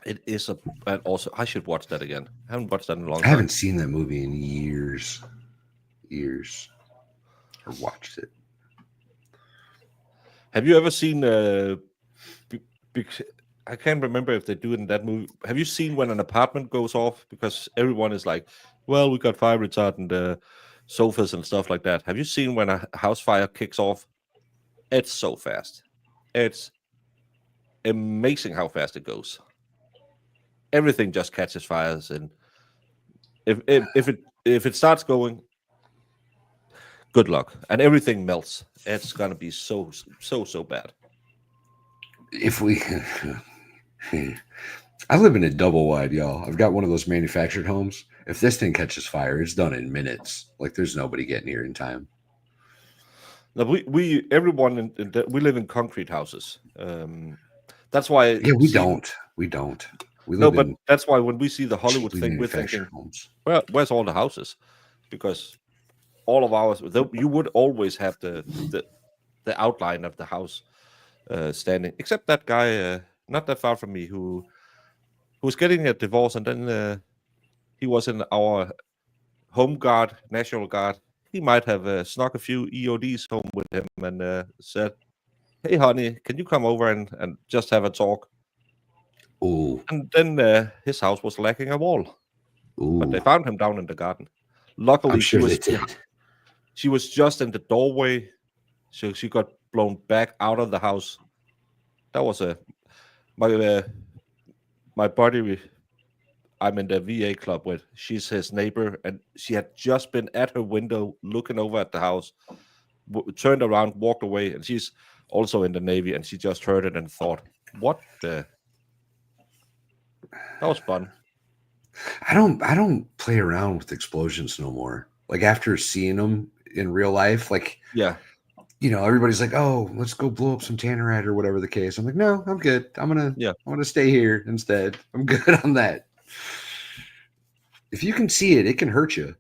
[SPEAKER 2] It is and also I should watch that again. I haven't watched that in a long time.
[SPEAKER 3] I haven't seen that movie in years. Or watched it.
[SPEAKER 2] Have you ever seen I can't remember if they do it in that movie. Have you seen when an apartment goes off? Because everyone is like, well, we got fire retardant sofas and stuff like that. Have you seen when a house fire kicks off? It's so fast. It's amazing how fast it goes. Everything just catches fires, and if it starts going, good luck, and everything melts. It's gonna be so bad.
[SPEAKER 3] If we, I live in a double wide, y'all. I've got one of those manufactured homes. If this thing catches fire, it's done in minutes. Like there's nobody getting here in time.
[SPEAKER 2] Now everyone we live in concrete houses. That's why.
[SPEAKER 3] Yeah, we don't. We live
[SPEAKER 2] but that's why when we see the Hollywood thing, we're thinking,
[SPEAKER 3] homes.
[SPEAKER 2] well, where's all the houses? Because all of ours, you would always have the outline of the house standing, except that guy not that far from me who was getting a divorce, and then he was in our home guard, National Guard. He might have snuck a few EODs home with him and said, hey, honey, can you come over and just have a talk?
[SPEAKER 3] Ooh.
[SPEAKER 2] And then his house was lacking a wall.
[SPEAKER 3] Ooh.
[SPEAKER 2] But they found him down in the garden. Luckily,
[SPEAKER 3] I'm sure they did.
[SPEAKER 2] She was just in the doorway, so she got blown back out of the house. That was my buddy I'm in the VA club with. She's his neighbor, and she had just been at her window looking over at the house, turned around, walked away, and she's also in the Navy, and she just heard it and thought, what the... That was fun.
[SPEAKER 3] I don't play around with explosions no more. Like after seeing them in real life, like
[SPEAKER 2] yeah,
[SPEAKER 3] everybody's like, "Oh, let's go blow up some tannerite or whatever the case." I'm like, "No, I'm good. I'm gonna stay here instead. I'm good on that." If you can see it, it can hurt you.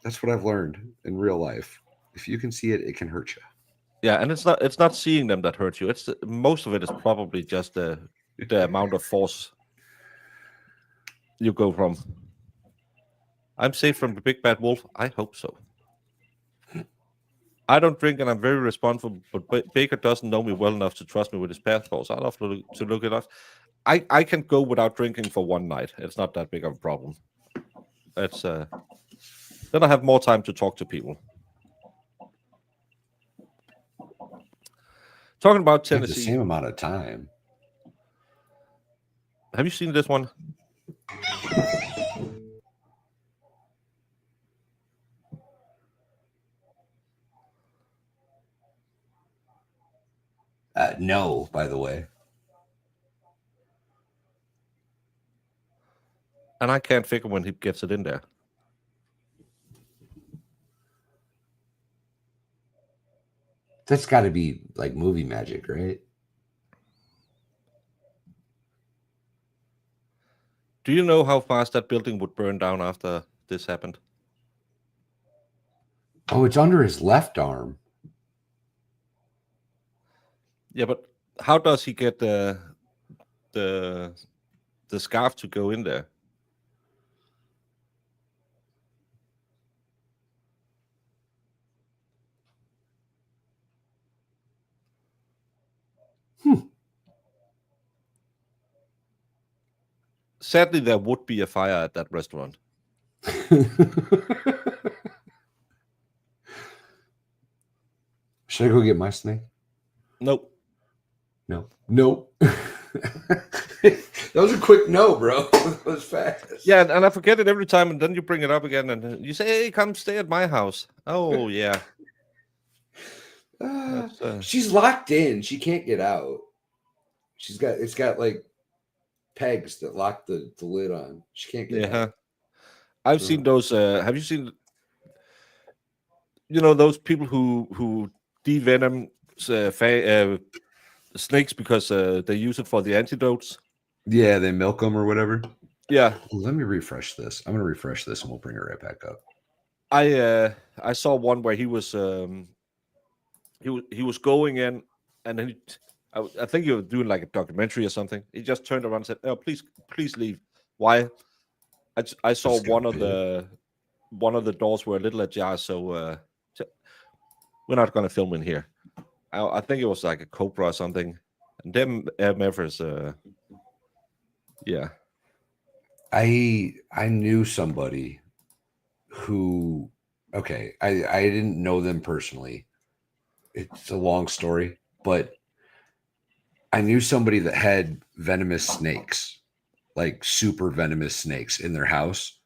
[SPEAKER 3] That's what I've learned in real life. If you can see it, it can hurt you.
[SPEAKER 2] Yeah, and it's not seeing them that hurts you. It's most of it is probably just the amount of force you go from. I'm safe from the big bad wolf. I hope so. I don't drink, and I'm very responsible, but Baker doesn't know me well enough to trust me with his passports. I'll have to look it up. I can go without drinking for one night. It's not that big of a problem. It's then I have more time to talk to people. Talking about Tennessee.
[SPEAKER 3] The same amount of time.
[SPEAKER 2] Have you seen this one?
[SPEAKER 3] No, by the way.
[SPEAKER 2] And I can't figure when he gets it in there.
[SPEAKER 3] That's got to be like movie magic, right?
[SPEAKER 2] Do you know how fast that building would burn down after this happened?
[SPEAKER 3] Oh, it's under his left arm.
[SPEAKER 2] Yeah, but how does he get the scarf to go in there? Sadly, there would be a fire at that restaurant.
[SPEAKER 3] Should I go get my snake?
[SPEAKER 2] Nope.
[SPEAKER 3] No. That was a quick no, bro. That was fast.
[SPEAKER 2] Yeah, and I forget it every time, and then you bring it up again, and you say, "Hey, come stay at my house." Oh yeah, that's
[SPEAKER 3] She's locked in. She can't get out. It's got like pegs that lock the lid on. She can't get
[SPEAKER 2] yeah.
[SPEAKER 3] out.
[SPEAKER 2] I've seen those. Have you seen? Those people who devenom snakes because they use it for the antidotes.
[SPEAKER 3] Yeah, they milk them or whatever.
[SPEAKER 2] Yeah,
[SPEAKER 3] Let me refresh this. I'm gonna refresh this and we'll bring it right back up.
[SPEAKER 2] I saw one where he was going in, and then I think he was doing like a documentary or something. He just turned around and said, "Oh, please leave." Why? I saw
[SPEAKER 3] Just got
[SPEAKER 2] one of the doors were a little ajar, so we're not going to film in here. I think it was like a cobra or something, and them MFers, yeah.
[SPEAKER 3] I knew somebody who, okay, I didn't know them personally. It's a long story, but I knew somebody that had venomous snakes, like super venomous snakes in their house.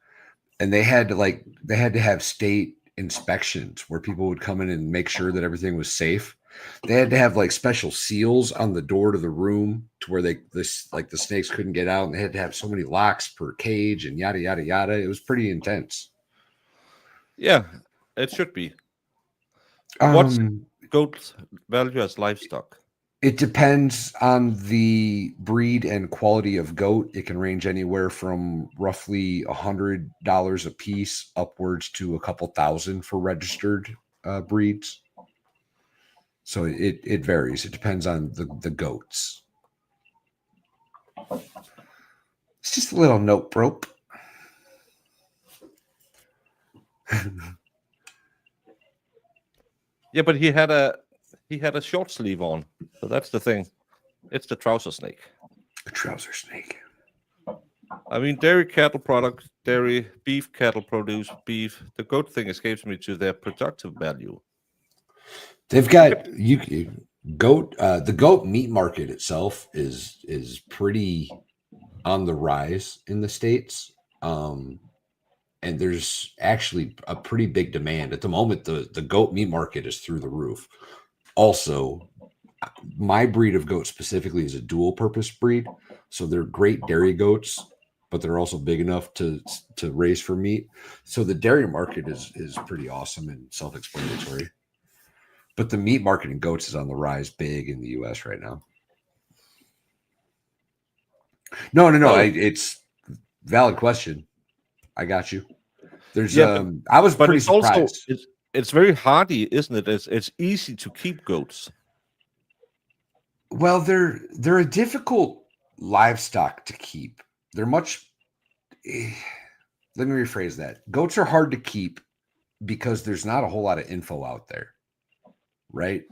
[SPEAKER 3] And they had to have state inspections where people would come in and make sure that everything was safe. They had to have like special seals on the door to the room to where the snakes couldn't get out, and they had to have so many locks per cage and yada yada yada. It was pretty intense.
[SPEAKER 2] Yeah, it should be. What's goat's value as livestock?
[SPEAKER 3] It depends on the breed and quality of goat. It can range anywhere from roughly $100 a piece upwards to a couple thousand for registered breeds. So it varies. It depends on the goats. It's just a little note rope.
[SPEAKER 2] Yeah, but he had a short sleeve on, so that's the thing. It's the trouser snake.
[SPEAKER 3] A trouser snake.
[SPEAKER 2] I mean, dairy cattle products, dairy beef cattle produce beef. The goat thing escapes me to their productive value.
[SPEAKER 3] They've got goat. The goat meat market itself is pretty on the rise in the States. And there's actually a pretty big demand at the moment. The goat meat market is through the roof. Also, my breed of goat specifically is a dual purpose breed. So they're great dairy goats, but they're also big enough to raise for meat. So the dairy market is pretty awesome and self-explanatory. But the meat market in goats is on the rise big in the US right now. No. It's valid question. I got you. There's I was pretty surprised.
[SPEAKER 2] Also, it's very hardy, isn't it? It's easy to keep goats.
[SPEAKER 3] Well, they're a difficult livestock to keep. They're much. Let me rephrase that. Goats are hard to keep because there's not a whole lot of info out there, right?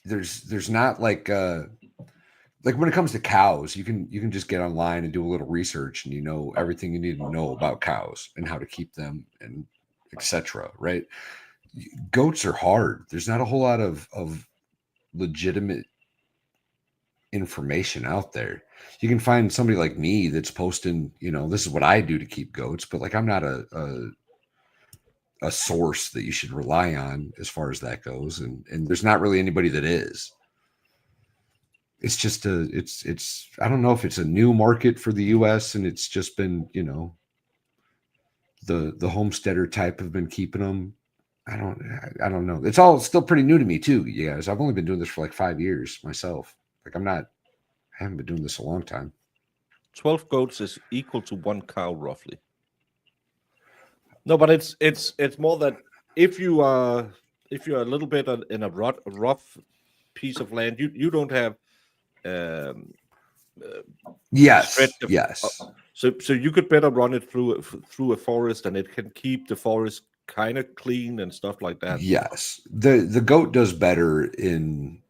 [SPEAKER 3] There's not like when it comes to cows, you can just get online and do a little research, and you know everything you need to know about cows and how to keep them and etc. Right? Goats are hard. There's not a whole lot of legitimate information out there. You can find somebody like me that's posting, this is what I do to keep goats, but like I'm not a source that you should rely on as far as that goes, and there's not really anybody that is. It's just it's I don't know if it's a new market for the US, and it's just been, the homesteader type have been keeping them. I don't know. It's all still pretty new to me too, you guys. I've only been doing this for like 5 years myself. Like I haven't been doing this a long time.
[SPEAKER 2] 12 goats is equal to 1 cow roughly. No, but it's more that if you are a little bit in a rough piece of land, you don't have
[SPEAKER 3] yes.
[SPEAKER 2] So you could better run it through a forest, and it can keep the forest kind of clean and stuff like that.
[SPEAKER 3] Yes, the goat does better in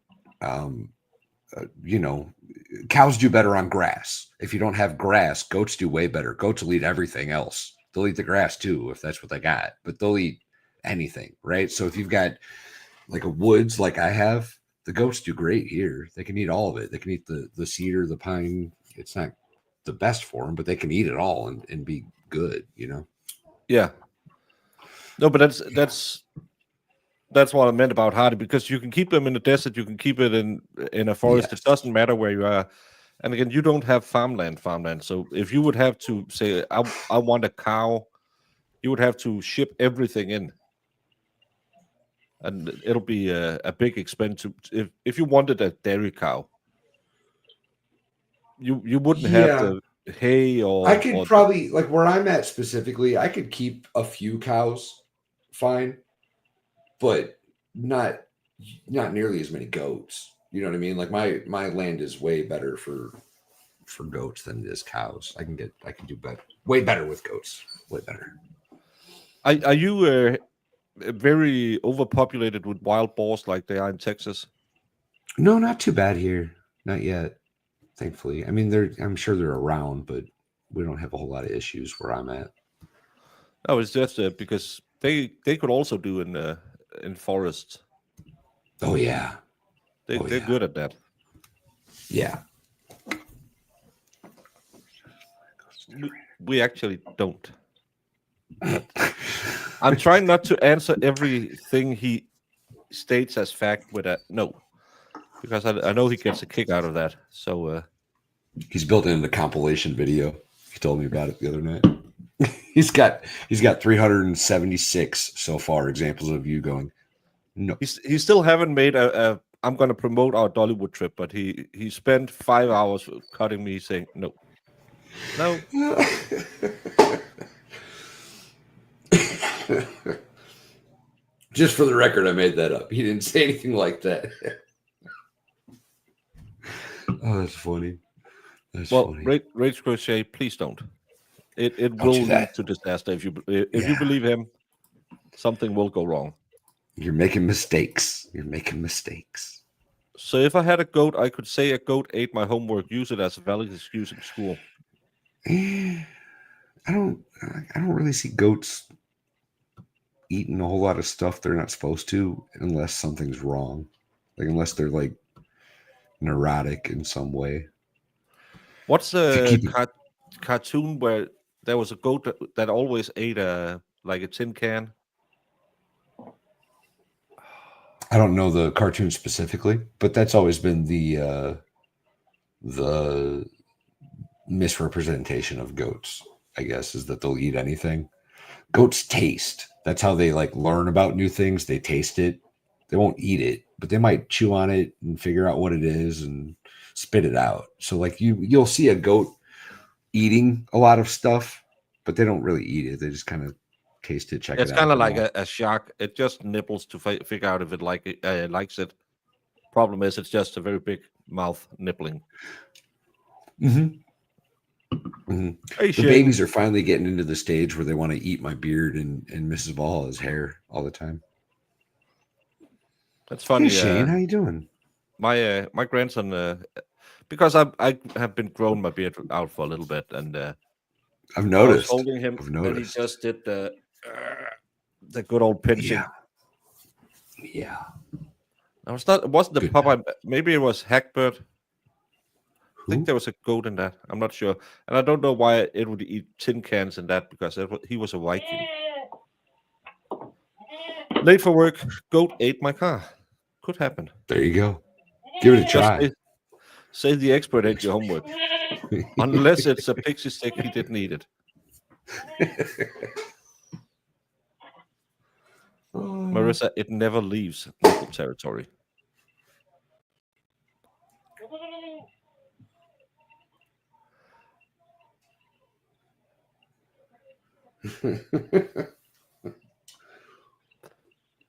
[SPEAKER 3] cows do better on grass. If you don't have grass, goats do way better. Goats will eat everything else. They'll eat the grass too if that's what they got, but they'll eat anything, right? So if you've got like a woods like I have, the goats do great here. They can eat all of it. They can eat the cedar, the pine. It's not the best for them, but they can eat it all and be good, you know?
[SPEAKER 2] Yeah. No, but that's what I meant about hardy, because you can keep them in the desert, you can keep it in a forest. It
[SPEAKER 3] Yes.
[SPEAKER 2] doesn't matter where you are. And again, you don't have farmland. So if you would have to say, I want a cow, you would have to ship everything in, and it'll be a big expense. If you wanted a dairy cow, you wouldn't have
[SPEAKER 3] Yeah.
[SPEAKER 2] the hay
[SPEAKER 3] I could
[SPEAKER 2] or
[SPEAKER 3] probably, like where I'm at specifically, I could keep a few cows fine, but not nearly as many goats. You know what I mean? Like my land is way better for goats than it is cows. I can do better, way better with goats, way better.
[SPEAKER 2] Are you very overpopulated with wild boars like they are in Texas?
[SPEAKER 3] No, not too bad here, not yet, thankfully. I mean, I'm sure they're around, but we don't have a whole lot of issues where I'm at.
[SPEAKER 2] No, it's just because they could also do in forests.
[SPEAKER 3] Oh yeah,
[SPEAKER 2] They're good at that.
[SPEAKER 3] yeah.
[SPEAKER 2] We actually don't. I'm trying not to answer everything he states as fact with a no, because I know he gets a kick out of that. So
[SPEAKER 3] He's built in a compilation video. He told me about it the other night. he's got 376 so far examples of you going, no.
[SPEAKER 2] he still haven't made a I'm going to promote our Dollywood trip, but he spent 5 hours cutting me saying no.
[SPEAKER 3] Just for the record, I made that up. He didn't say anything like that. Oh, that's funny. That's funny.
[SPEAKER 2] Rage Crochet, please don't. It
[SPEAKER 3] Don't
[SPEAKER 2] will
[SPEAKER 3] do that.
[SPEAKER 2] lead to disaster if you believe him. Something will go wrong.
[SPEAKER 3] You're making mistakes.
[SPEAKER 2] So if I had a goat, I could say a goat ate my homework. Use it as a valid excuse in school.
[SPEAKER 3] I don't really see goats eating a whole lot of stuff they're not supposed to, unless something's wrong, like unless they're like neurotic in some way.
[SPEAKER 2] What's the cartoon where there was a goat that always ate a tin can?
[SPEAKER 3] I don't know the cartoon specifically, but that's always been the misrepresentation of goats, I guess, is that they'll eat anything. Goats taste. That's how they like learn about new things. They taste it. They won't eat it, but they might chew on it and figure out what it is and spit it out. So like you'll see a goat eating a lot of stuff, but they don't really eat it. They just kind of taste it, check it out.
[SPEAKER 2] It's kind of like a shark. It just nibbles to figure out if it likes it. Problem is, it's just a very big mouth nibbling.
[SPEAKER 3] Mm-hmm. Mm-hmm.
[SPEAKER 2] Hey,
[SPEAKER 3] the babies are finally getting into the stage where they want to eat my beard and Mrs. Valhalla's hair all the time.
[SPEAKER 2] That's funny.
[SPEAKER 3] Hey Shane, how you doing?
[SPEAKER 2] My grandson, because I have been growing my beard out for a little bit, and
[SPEAKER 3] I've noticed.
[SPEAKER 2] I was holding him, and he just did the good old pinching.
[SPEAKER 3] Yeah.
[SPEAKER 2] No, it wasn't the Popeye. Maybe it was Hackbird. I think there was a goat in that. I'm not sure. And I don't know why it would eat tin cans in that, because he was a Viking. Late for work, goat ate my car. Could happen.
[SPEAKER 3] There you go. Give it a try.
[SPEAKER 2] Say the expert ate your homework. Unless it's a pixie stick, he didn't eat it. Marissa, it never leaves local territory.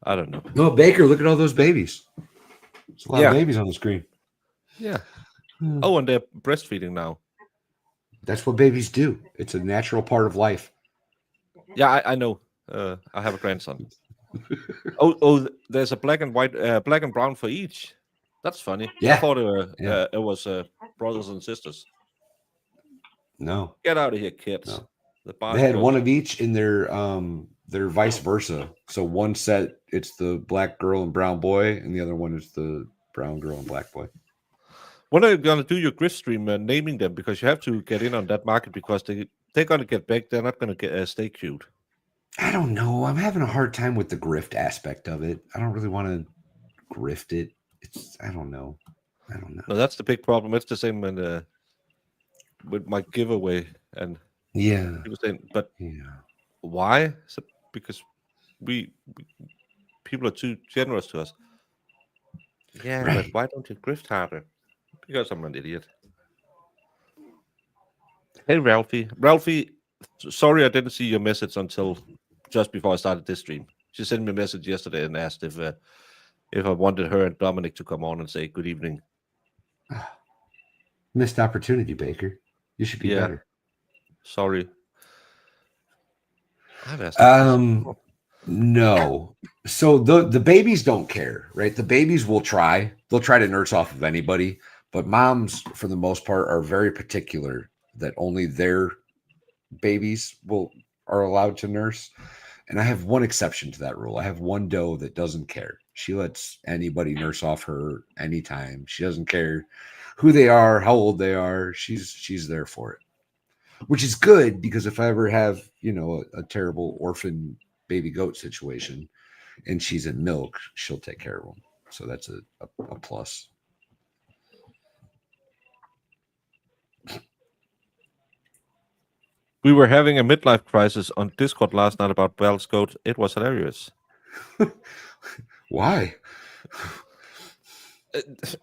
[SPEAKER 2] I don't know.
[SPEAKER 3] No, Baker, look at all those babies. There's a lot of babies on the screen.
[SPEAKER 2] Yeah. Oh, and they're breastfeeding now.
[SPEAKER 3] That's what babies do. It's a natural part of life.
[SPEAKER 2] Yeah, I know. I have a grandson. oh, there's a black and white, black and brown for each. That's funny.
[SPEAKER 3] Yeah.
[SPEAKER 2] I thought it was brothers and sisters.
[SPEAKER 3] No.
[SPEAKER 2] Get out of here, kids.
[SPEAKER 3] No.
[SPEAKER 2] They
[SPEAKER 3] had one of each in their vice versa. So one set, it's the black girl and brown boy, and the other one is the brown girl and black boy.
[SPEAKER 2] When are you gonna do your grift stream naming them? Because you have to get in on that market because they're gonna get big. They're not gonna get stay cute.
[SPEAKER 3] I don't know. I'm having a hard time with the grift aspect of it. I don't really want to grift it. I don't know.
[SPEAKER 2] No, that's the big problem. It's the same with my giveaway, and
[SPEAKER 3] Yeah.
[SPEAKER 2] people saying, but
[SPEAKER 3] Yeah.
[SPEAKER 2] why? So, because we people are too generous to us. Yeah, but
[SPEAKER 3] Right.
[SPEAKER 2] why don't you grift harder? Because I'm an idiot. Hey, Ralphie. Ralphie, sorry I didn't see your message until just before I started this stream. She sent me a message yesterday and asked if I wanted her and Dominic to come on and say good evening.
[SPEAKER 3] Missed opportunity, Baker. You should be better.
[SPEAKER 2] Sorry. I've asked
[SPEAKER 3] no. So the babies don't care, right? The babies will try. They'll try to nurse off of anybody, but moms, for the most part, are very particular that only their babies are allowed to nurse. And I have one exception to that rule. I have one doe that doesn't care. She lets anybody nurse off her anytime. She doesn't care who they are, how old they are. She's there for it, which is good because if I ever have, a terrible orphan baby goat situation and she's in milk, she'll take care of them. So that's a plus.
[SPEAKER 2] We were having a midlife crisis on Discord last night about Val's goat. It was hilarious.
[SPEAKER 3] Why?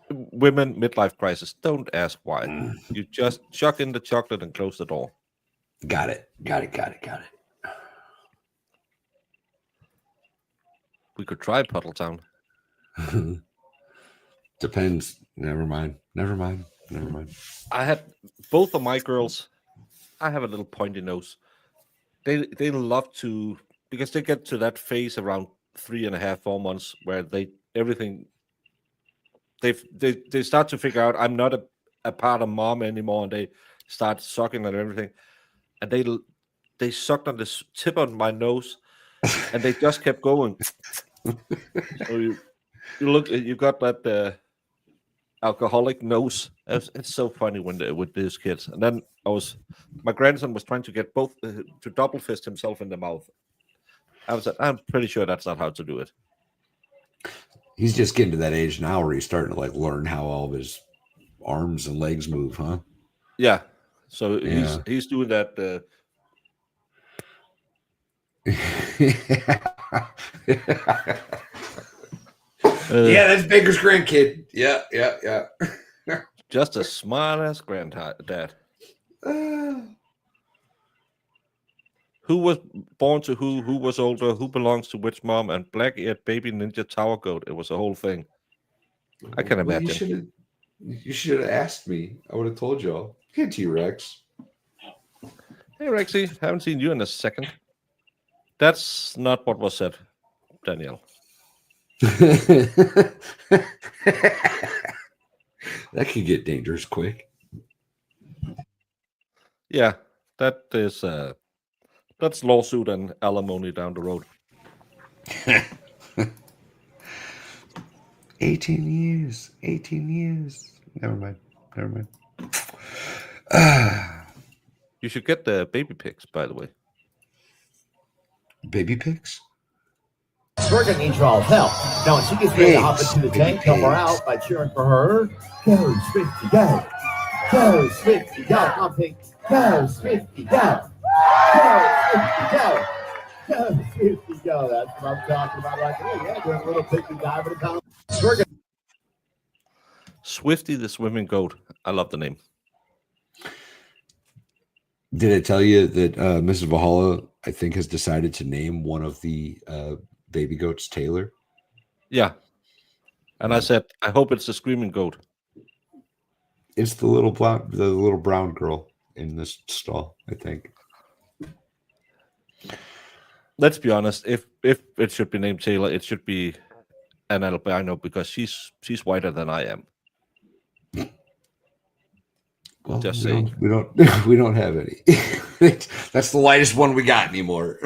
[SPEAKER 2] Women midlife crisis. Don't ask why. You just chuck in the chocolate and close the door.
[SPEAKER 3] Got it.
[SPEAKER 2] We could try Puddletown.
[SPEAKER 3] Depends. Never mind.
[SPEAKER 2] I had both of my girls. I have a little pointy nose. They love to, because they get to that phase around 3.5, 4 months where they start to figure out I'm not a part of mom anymore, and they start sucking on everything, and they sucked on the tip of my nose, and they just kept going. So you look, you got that alcoholic nose. It's so funny with these kids. And then my grandson was trying to get both to double fist himself in the mouth. I'm pretty sure that's not how to do it.
[SPEAKER 3] He's just getting to that age now where he's starting to learn how all of his arms and legs move, huh?
[SPEAKER 2] Yeah. So he's doing that.
[SPEAKER 3] Yeah, that's Baker's grandkid. Yeah.
[SPEAKER 2] Just a smart ass granddad. Who was born to who was older, who belongs to which mom, and black-eared baby ninja tower goat. It was a whole thing. I can imagine.
[SPEAKER 3] You should have asked me. I would have told y'all. Hey, T-Rex.
[SPEAKER 2] Hey, Rexy. Haven't seen you in a second. That's not what was said, Danielle.
[SPEAKER 3] That could get dangerous quick.
[SPEAKER 2] Yeah, that's lawsuit and alimony down the road.
[SPEAKER 3] 18 years. Never mind.
[SPEAKER 2] You should get the baby pics, by the way.
[SPEAKER 3] Baby pics?
[SPEAKER 4] Bergen needs your all's help. Now, when she gets ready to hop into the tank, help her out by cheering for her. Go, Swifty, go. Go, Swifty, go. I'm thinking, go, Swifty, go. Go, Swifty, go. Go, Swifty, go. That's what I'm talking about right there. Yeah, doing a little picture dive at a time. Bergen.
[SPEAKER 2] Swifty the swimming goat. I love the name.
[SPEAKER 3] Did it tell you that Mrs. Valhalla, I think, has decided to name one of the baby goats Taylor?
[SPEAKER 2] Yeah. And I said, I hope it's the screaming goat.
[SPEAKER 3] It's the little brown girl in this stall, I think.
[SPEAKER 2] Let's be honest. If it should be named Taylor, it should be an albino because she's whiter than I am.
[SPEAKER 3] Well,
[SPEAKER 2] just saying.
[SPEAKER 3] We don't have any. That's the lightest one we got anymore.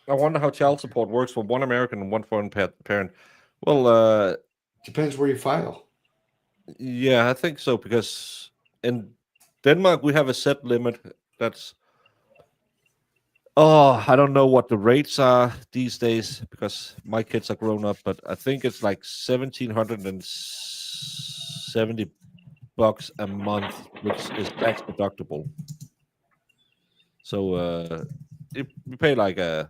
[SPEAKER 2] I wonder how child support works for one American and one foreign parent. Well,
[SPEAKER 3] Depends where you file.
[SPEAKER 2] yeah, I think so because in Denmark we have a set limit. That's I don't know what the rates are these days because my kids are grown up, but I think it's like $1,770 a month, which is tax deductible. So you pay like I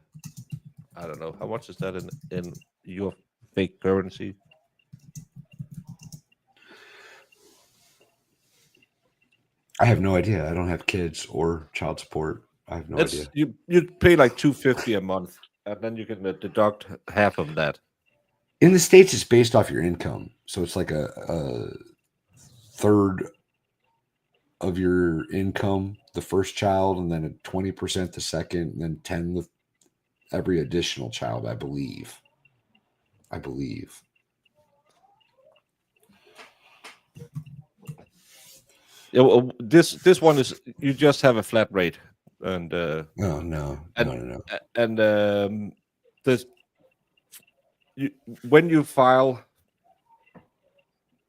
[SPEAKER 2] don't know how much is that in your fake currency.
[SPEAKER 3] I have no idea. I don't have kids or child support. I have no idea.
[SPEAKER 2] You pay like $250 a month, and then you can deduct half of that.
[SPEAKER 3] In the States, it's based off your income. So it's like a third of your income, the first child, and then 20% the second, and then 10 the every additional child, I believe.
[SPEAKER 2] Yeah, well, this one is you just have a flat rate, and
[SPEAKER 3] No.
[SPEAKER 2] and this when you file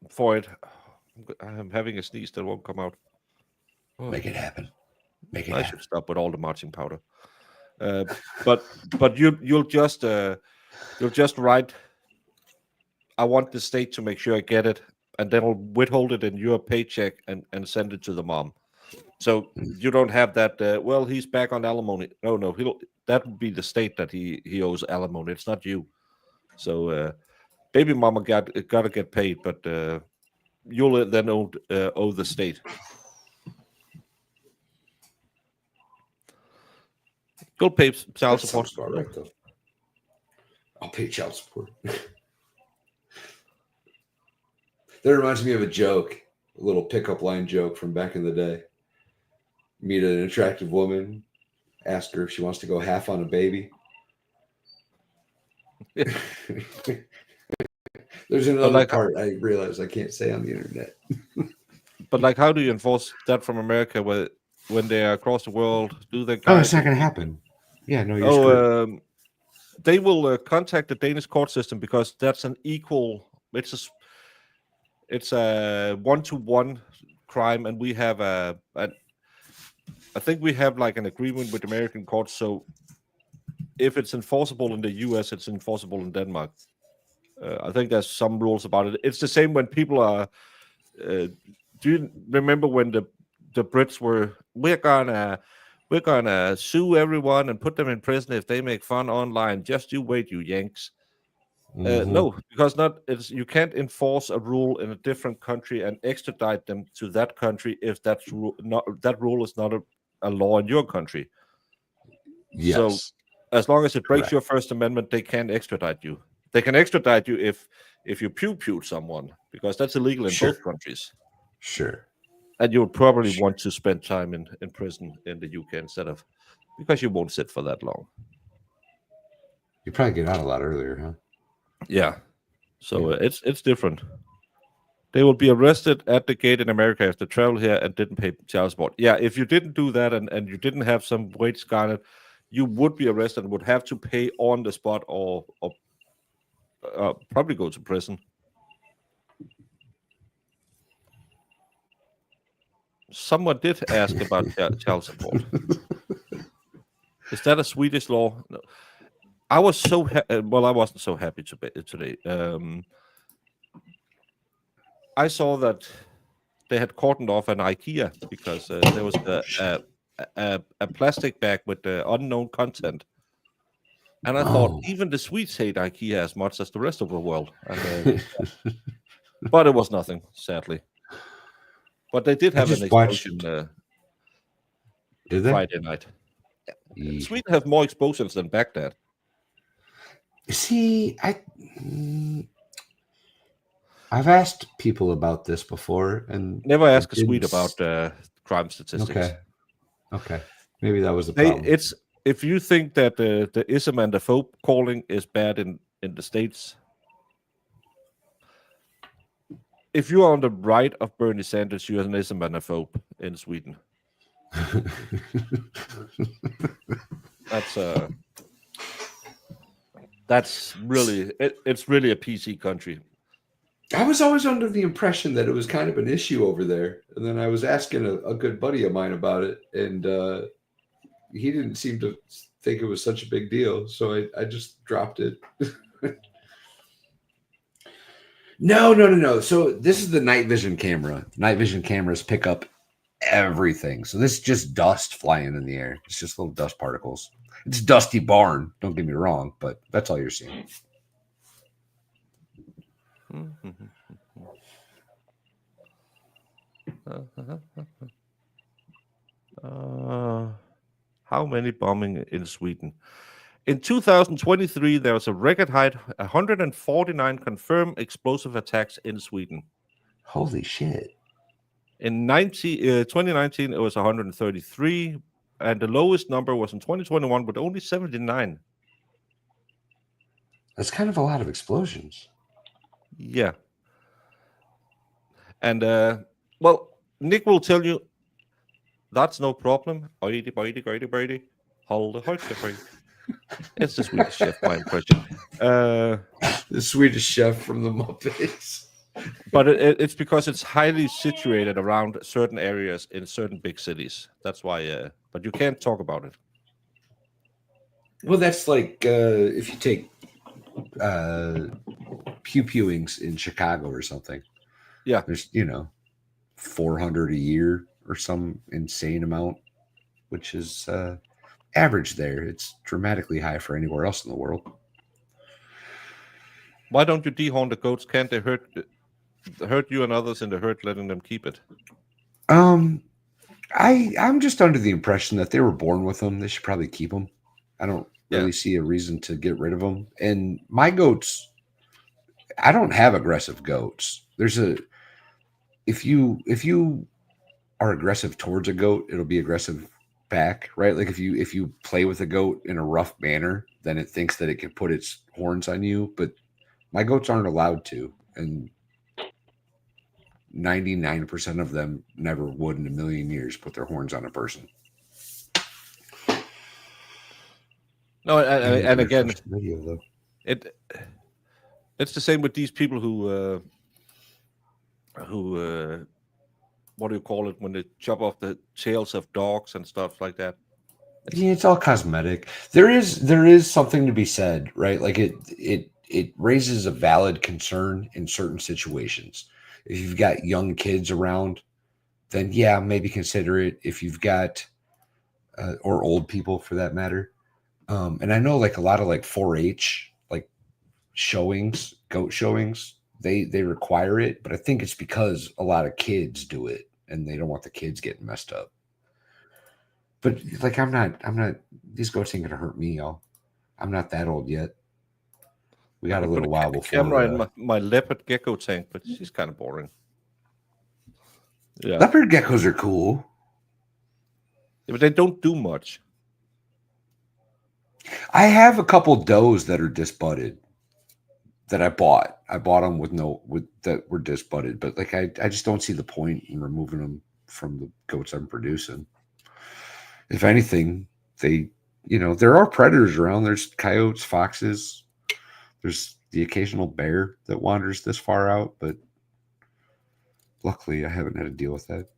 [SPEAKER 2] for it, I'm having a sneeze that won't come out. Oh,
[SPEAKER 3] Make it happen. Make it
[SPEAKER 2] I
[SPEAKER 3] happen.
[SPEAKER 2] should stop with all the marching powder. But you'll just write, I want the state to make sure I get it, and then I'll withhold it in your paycheck and send it to the mom. So you don't have that. Well, he's back on alimony. No, that would be the state that he owes alimony. It's not you. So baby mama gotta get paid, but you'll then owe the state. You'll pay child support.
[SPEAKER 3] Right, though. I'll pay child support. That reminds me of a joke, a little pickup line joke from back in the day. Meet an attractive woman, ask her if she wants to go half on a baby. There's another part I realize I can't say on the internet.
[SPEAKER 2] But like, how do you enforce that from America when they are across the world? Do they?
[SPEAKER 3] Oh, it's not going to happen. Yeah, no, you're screwed.
[SPEAKER 2] They will contact the Danish court system because that's an equal. It's a 1-to-1 crime, and we have I think we have like an agreement with American courts. So if it's enforceable in the U.S., it's enforceable in Denmark. I think there's some rules about it. It's the same when people are. Do you remember when the Brits were? We're gonna sue everyone and put them in prison if they make fun online. Just you wait, you Yanks. No, because you can't enforce a rule in a different country and extradite them to that country if that rule is not a law in your country.
[SPEAKER 3] Yes.
[SPEAKER 2] So as long as it breaks your First Amendment, they can't extradite you. They can extradite you if you pew someone, because that's illegal in both countries.
[SPEAKER 3] Sure.
[SPEAKER 2] And you'll probably want to spend time in prison in the UK instead of, because you won't sit for that long.
[SPEAKER 3] You probably get out a lot earlier, huh?
[SPEAKER 2] Yeah. So it's different. They will be arrested at the gate in America if they travel here and didn't pay child support. Yeah, if you didn't do that and you didn't have some wage garnered, you would be arrested and would have to pay on the spot or probably go to prison. Someone did ask about child support. Is that a Swedish law? No. I was so I wasn't so happy today. I saw that they had cordoned off an IKEA because there was a plastic bag with unknown content. And I thought even the Swedes hate IKEA as much as the rest of the world. And, but it was nothing, sadly. But they did have an explosion Friday night. Sweden has more explosions than Baghdad.
[SPEAKER 3] See, I've asked people about this before, and
[SPEAKER 2] never ask a Swede about crime statistics.
[SPEAKER 3] Okay, maybe that was the problem.
[SPEAKER 2] If you think that the ism and the phobe calling is bad in the States, if you are on the right of Bernie Sanders, you're an ism and a phobe in Sweden. That's That's really it's really a PC country.
[SPEAKER 3] I was always under the impression that it was kind of an issue over there, and then I was asking a good buddy of mine about it, and he didn't seem to think it was such a big deal, so I just dropped it. No. So this is the night vision camera. Night vision cameras pick up everything. So this is just dust flying in the air. It's just little dust particles. It's a dusty barn. Don't get me wrong, but that's all you're seeing.
[SPEAKER 2] How many bombing in Sweden? In 2023, there was a record high 149 confirmed explosive attacks in Sweden.
[SPEAKER 3] Holy shit.
[SPEAKER 2] In 2019, it was 133, and the lowest number was in 2021 with only 79.
[SPEAKER 3] That's kind of a lot of explosions.
[SPEAKER 2] Yeah. And, well, Nick will tell you that's no problem. Brady. Hold the brake. It's the Swedish chef, my impression.
[SPEAKER 3] The Swedish chef from the Muppets.
[SPEAKER 2] But it's because it's highly situated around certain areas in certain big cities. That's why, but you can't talk about it.
[SPEAKER 3] Well, that's like if you take pew-pewings in Chicago or something.
[SPEAKER 2] Yeah.
[SPEAKER 3] There's, 400 a year or some insane amount, which is average there. It's dramatically high for anywhere else in the world.
[SPEAKER 2] Why don't you dehorn the goats? Can't they hurt you and others in the herd, letting them keep it?
[SPEAKER 3] I'm just under the impression that they were born with them. They should probably keep them. I don't really see a reason to get rid of them. And my goats, I don't have aggressive goats. If you are aggressive towards a goat, it'll be aggressive back, right? Like if you play with a goat in a rough manner, then it thinks that it can put its horns on you. But my goats aren't allowed to, and 99% of them never would in a million years put their horns on a person.
[SPEAKER 2] No, and again,
[SPEAKER 3] video, though.
[SPEAKER 2] It's the same with these people who what do you call it when they chop off the tails of dogs and stuff like that?
[SPEAKER 3] Yeah, it's all cosmetic. There is something to be said, right? Like it raises a valid concern in certain situations. If you've got young kids around, then yeah, maybe consider it. If you've got or old people for that matter. And I know like a lot of like 4-H like showings, goat showings, they require it, but I think it's because a lot of kids do it and they don't want the kids getting messed up. But like I'm not these goats ain't gonna hurt me, y'all. I'm not that old yet. We got a little while before.
[SPEAKER 2] Camera in my leopard gecko tank, but she's kind of boring. Yeah,
[SPEAKER 3] leopard geckos are cool.
[SPEAKER 2] Yeah, but they don't do much.
[SPEAKER 3] I have a couple does that are disbudded that I bought. I bought them with that were disbudded, but like I just don't see the point in removing them from the goats I'm producing. If anything, they, there are predators around. There's coyotes, foxes. There's the occasional bear that wanders this far out, but luckily I haven't had to deal with that.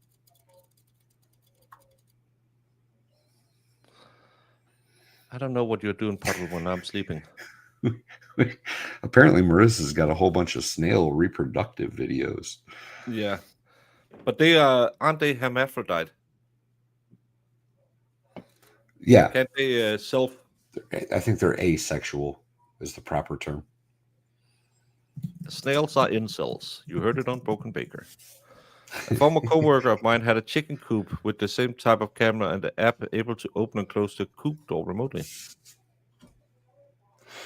[SPEAKER 2] I don't know what you're doing, Puddle, when I'm sleeping.
[SPEAKER 3] Apparently Marissa's got a whole bunch of snail reproductive videos.
[SPEAKER 2] Yeah. But they aren't they hermaphrodite?
[SPEAKER 3] Yeah.
[SPEAKER 2] Can't they
[SPEAKER 3] I think they're asexual is the proper term.
[SPEAKER 2] Snails are incels. You heard it on Broken Baker. A former co-worker of mine had a chicken coop with the same type of camera and the app able to open and close the coop door remotely.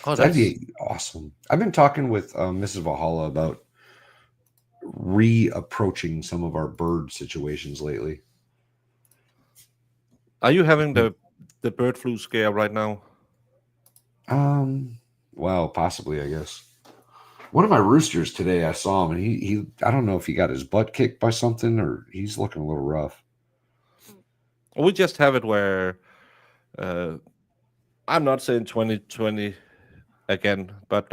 [SPEAKER 3] Oh, that'd be awesome. I've been talking with Mrs. Valhalla about reapproaching some of our bird situations lately.
[SPEAKER 2] Are you having the bird flu scare right now?
[SPEAKER 3] Well, possibly, I guess. One of my roosters today, I saw him, and he I don't know if he got his butt kicked by something or he's looking a little rough.
[SPEAKER 2] We just have it where I'm not saying 2020 again, but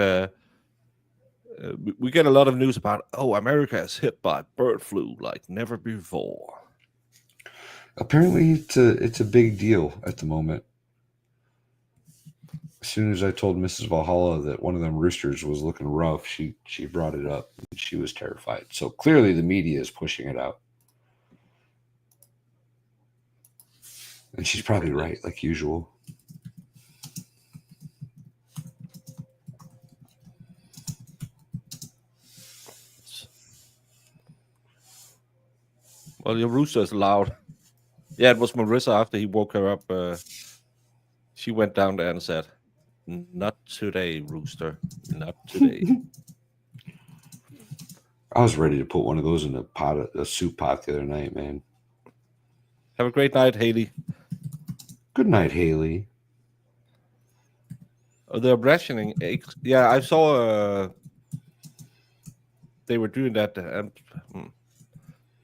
[SPEAKER 2] we get a lot of news about America is hit by bird flu like never before.
[SPEAKER 3] Apparently, it's a big deal at the moment. As soon as I told Mrs. Valhalla that one of them roosters was looking rough, she brought it up. And she was terrified. So clearly, the media is pushing it out, and she's probably right, like usual.
[SPEAKER 2] Well, your rooster is loud. Yeah, it was Marissa after he woke her up. She went down there and said, "Not today, rooster. Not today."
[SPEAKER 3] I was ready to put one of those in a soup pot the other night, man.
[SPEAKER 2] Have a great night, Haley.
[SPEAKER 3] Good night, Haley.
[SPEAKER 2] Oh, they're rationing eggs. Yeah, I saw they were doing that.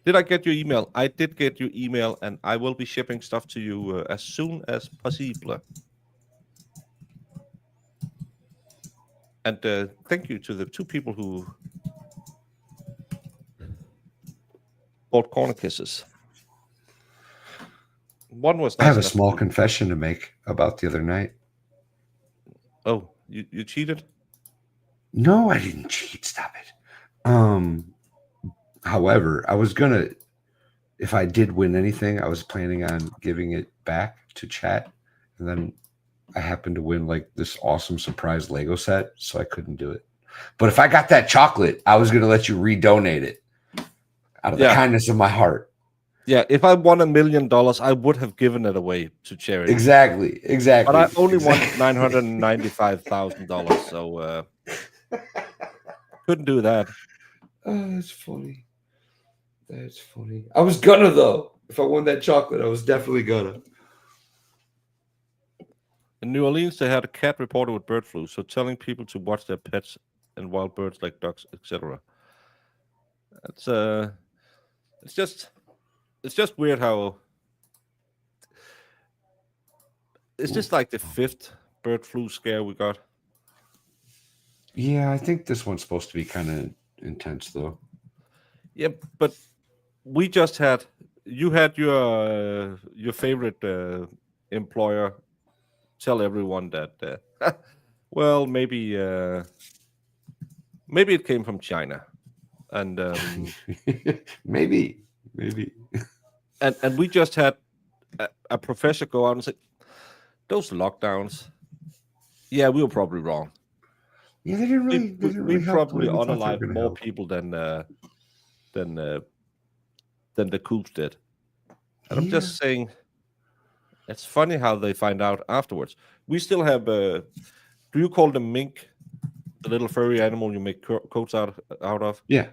[SPEAKER 2] Did I get your email? I did get your email, and I will be shipping stuff to you as soon as possible. And thank you to the 2 people who bought corner kisses. One was nice.
[SPEAKER 3] I have a small confession to make about the other night.
[SPEAKER 2] Oh, you cheated?
[SPEAKER 3] No, I didn't cheat. Stop it. However, I was gonna, if I did win anything, I was planning on giving it back to chat, and then I happened to win like this awesome surprise Lego set, so I couldn't do it. But if I got that chocolate, I was gonna let you redonate it out of the kindness of my heart.
[SPEAKER 2] Yeah, if I won $1 million, I would have given it away to charity.
[SPEAKER 3] Exactly.
[SPEAKER 2] But I only won $995,000, so couldn't do that.
[SPEAKER 3] Oh, that's funny. That's funny. I was gonna though. If I won that chocolate, I was definitely gonna.
[SPEAKER 2] In New Orleans, they had a cat reported with bird flu, so telling people to watch their pets and wild birds like ducks, etc. It's just weird how it's just like the 5th bird flu scare we got.
[SPEAKER 3] Yeah, I think this one's supposed to be kind of intense though.
[SPEAKER 2] Yeah, but we just had your favorite employer tell everyone that well, maybe it came from China, and
[SPEAKER 3] maybe
[SPEAKER 2] and we just had a professor go out and say those lockdowns, yeah, we were probably wrong.
[SPEAKER 3] Yeah, they didn't really.
[SPEAKER 2] We probably unalived more people than the coups did. And I'm just saying, it's funny how they find out afterwards. We still have, do you call them mink, the little furry animal you make coats out of?
[SPEAKER 3] Yeah.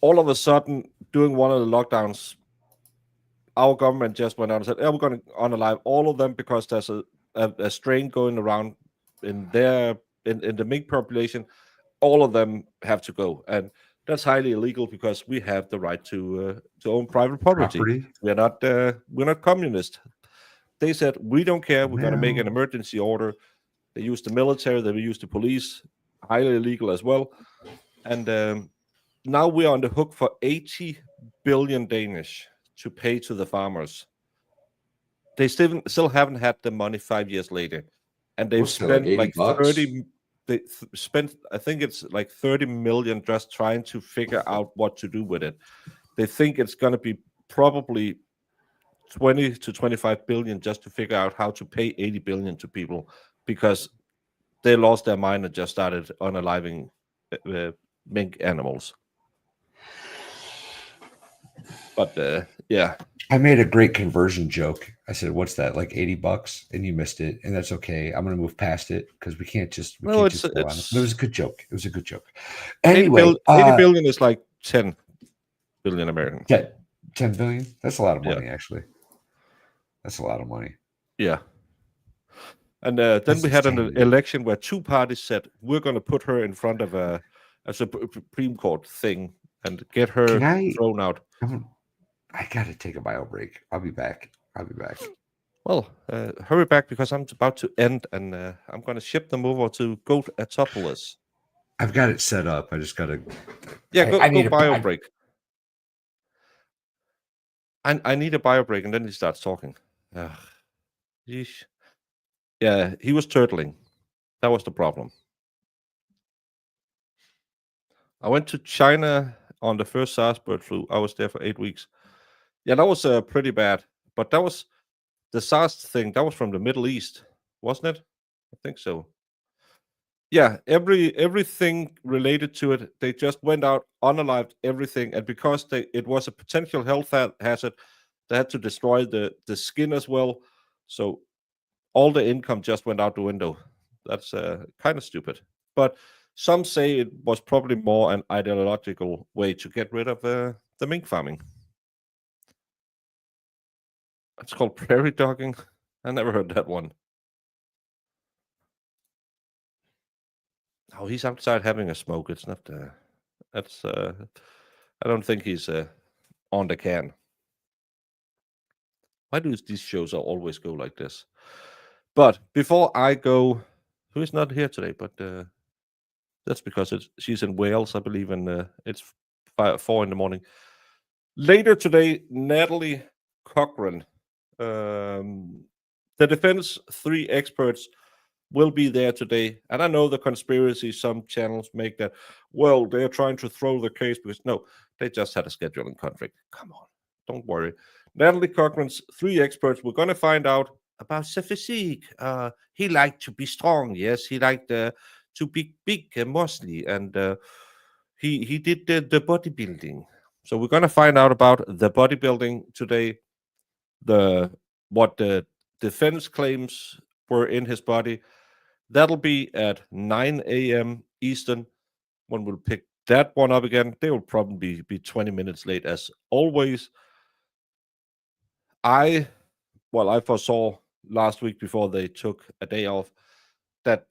[SPEAKER 2] All of a sudden, during one of the lockdowns, our government just went out and said, we're going to unalive all of them because there's a strain going around in the mink population. All of them have to go, and that's highly illegal because we have the right to own private property. We're not communist. They said we don't care. We're going to make an emergency order. They used the military. They used the police. Highly illegal as well. And now we are on the hook for 80 billion Danish to pay to the farmers. They still haven't had the money 5 years later, and they've spent like 30. They spent, I think it's like 30 million just trying to figure out what to do with it. They think it's going to be probably 20 to 25 billion just to figure out how to pay 80 billion to people because they lost their mind and just started unaliving mink animals. But yeah.
[SPEAKER 3] I made a great conversion joke. I said, "What's that? Like $80?" And you missed it, and that's okay. I'm going to move past it because we can't just. It was a good joke. It was a good joke. Anyway,
[SPEAKER 2] 80 billion is like 10 billion American.
[SPEAKER 3] 10 billion. That's a lot of money, actually. That's a lot of money.
[SPEAKER 2] Yeah. And then we had an election where 2 parties said we're going to put her in front of a Supreme Court thing and get her thrown out.
[SPEAKER 3] I got to take a bio break. I'll be back.
[SPEAKER 2] Well, hurry back because I'm about to end, and I'm going to ship them over to Goatopolis.
[SPEAKER 3] I've got it set up. I just got to.
[SPEAKER 2] Yeah,
[SPEAKER 3] I
[SPEAKER 2] go
[SPEAKER 3] need a
[SPEAKER 2] bio break. I need a bio break, and then he starts talking. Ugh. Yeesh. Yeah, he was turtling. That was the problem. I went to China on the first SARS bird flu. I was there for 8 weeks. Yeah, that was pretty bad. But that was the SARS thing. That was from the Middle East, wasn't it? I think so. Yeah, everything related to it, they just went out, unalived everything, and because it was a potential health hazard, they had to destroy the skin as well. So all the income just went out the window. That's kind of stupid. But some say it was probably more an ideological way to get rid of the mink farming. It's called prairie dogging. I never heard that one. Oh, he's outside having a smoke. It's not. That's. I don't think he's on the can. Why do these shows always go like this? But before I go, who is not here today? But that's because she's in Wales, I believe, and it's 4 in the morning. Later today, Natalie Cochran, the defense 3 experts will be there today. And I know the conspiracy, some channels make that, well, they're trying to throw the case because no, they just had a scheduling conflict. Come on, don't worry. Natalie Cochran's 3 experts, we're going to find out about the physique. He liked to be strong, yes. He liked to be big and muscly, and he did the bodybuilding. So we're going to find out about the bodybuilding today, what the defense claims were in his body. That'll be at 9 a.m. Eastern when we'll pick that one up again. They will probably be 20 minutes late as always. I foresaw last week before they took a day off that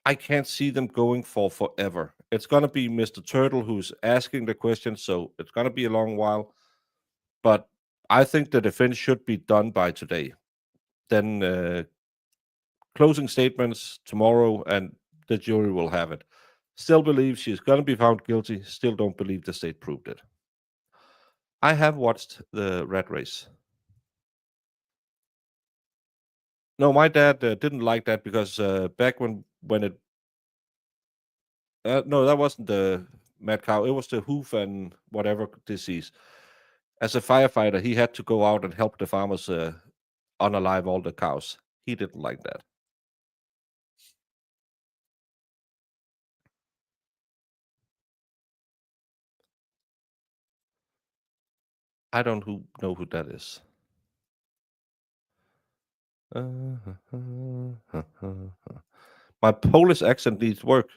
[SPEAKER 2] I can't see them going for forever. It's going to be Mr. Turtle who's asking the questions, so it's going to be a long while. But I think the defense should be done by today. Then closing statements tomorrow, and the jury will have it. Still believe she's going to be found guilty. Still don't believe the state proved it. I have watched the rat race. No, my dad didn't like that because back when it no, that wasn't the mad cow. It was the hoof and whatever disease. As a firefighter, he had to go out and help the farmers unalive all the cows. He didn't like that. I don't know who that is. My Polish accent needs work.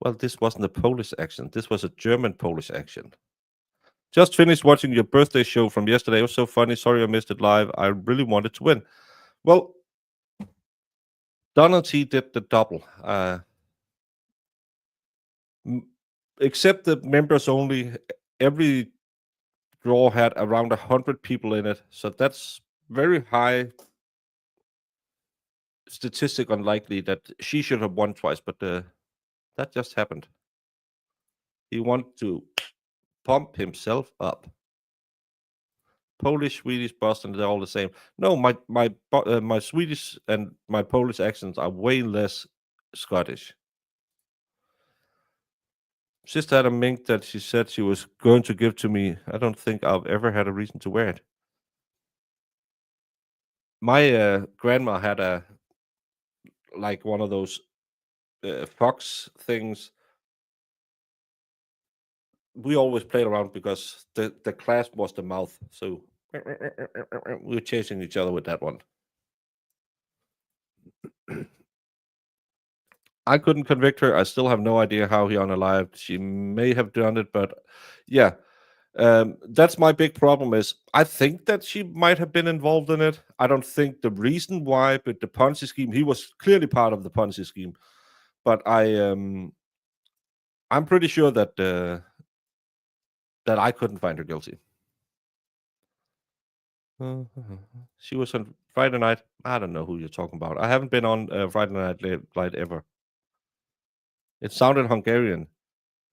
[SPEAKER 2] Well, this wasn't a Polish accent. This was a German Polish accent. Just finished watching your birthday show from yesterday. It was so funny. Sorry I missed it live. I really wanted to win. Well, Donald T did the double. Except the members only, every draw had around 100 people in it. So that's very high statistic unlikely that she should have won twice, but that just happened. He wanted to pump himself up. Polish, Swedish, Boston, they're all the same. No, my Swedish and my Polish accents are way less Scottish. Sister had a mink that she said she was going to give to me. I don't think I've ever had a reason to wear it. My grandma had one of those fox things. We always played around because the clasp was the mouth. So we were chasing each other with that one. I couldn't convict her. I still have no idea how he unalived. She may have done it, but yeah. That's my big problem is I think that she might have been involved in it. I don't think the reason why, but the Ponzi scheme, he was clearly part of the Ponzi scheme. But I'm pretty sure that that I couldn't find her guilty. She was on Friday night. I don't know who you're talking about. I haven't been on Friday Night Light ever. It sounded Hungarian.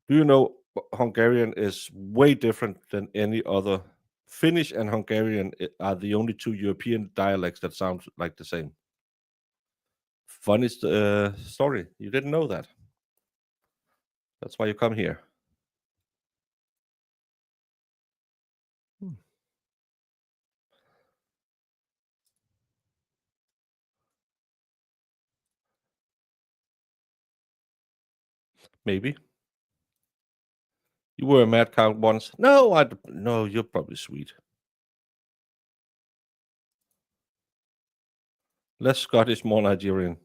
[SPEAKER 2] Do you know Hungarian is way different than any other? Finnish and Hungarian are the only two European dialects that sound like the same. Funny story. You didn't know that. That's why you come here. Maybe. You were a mad cow once. No, no, you're probably sweet. Less Scottish, more Nigerian.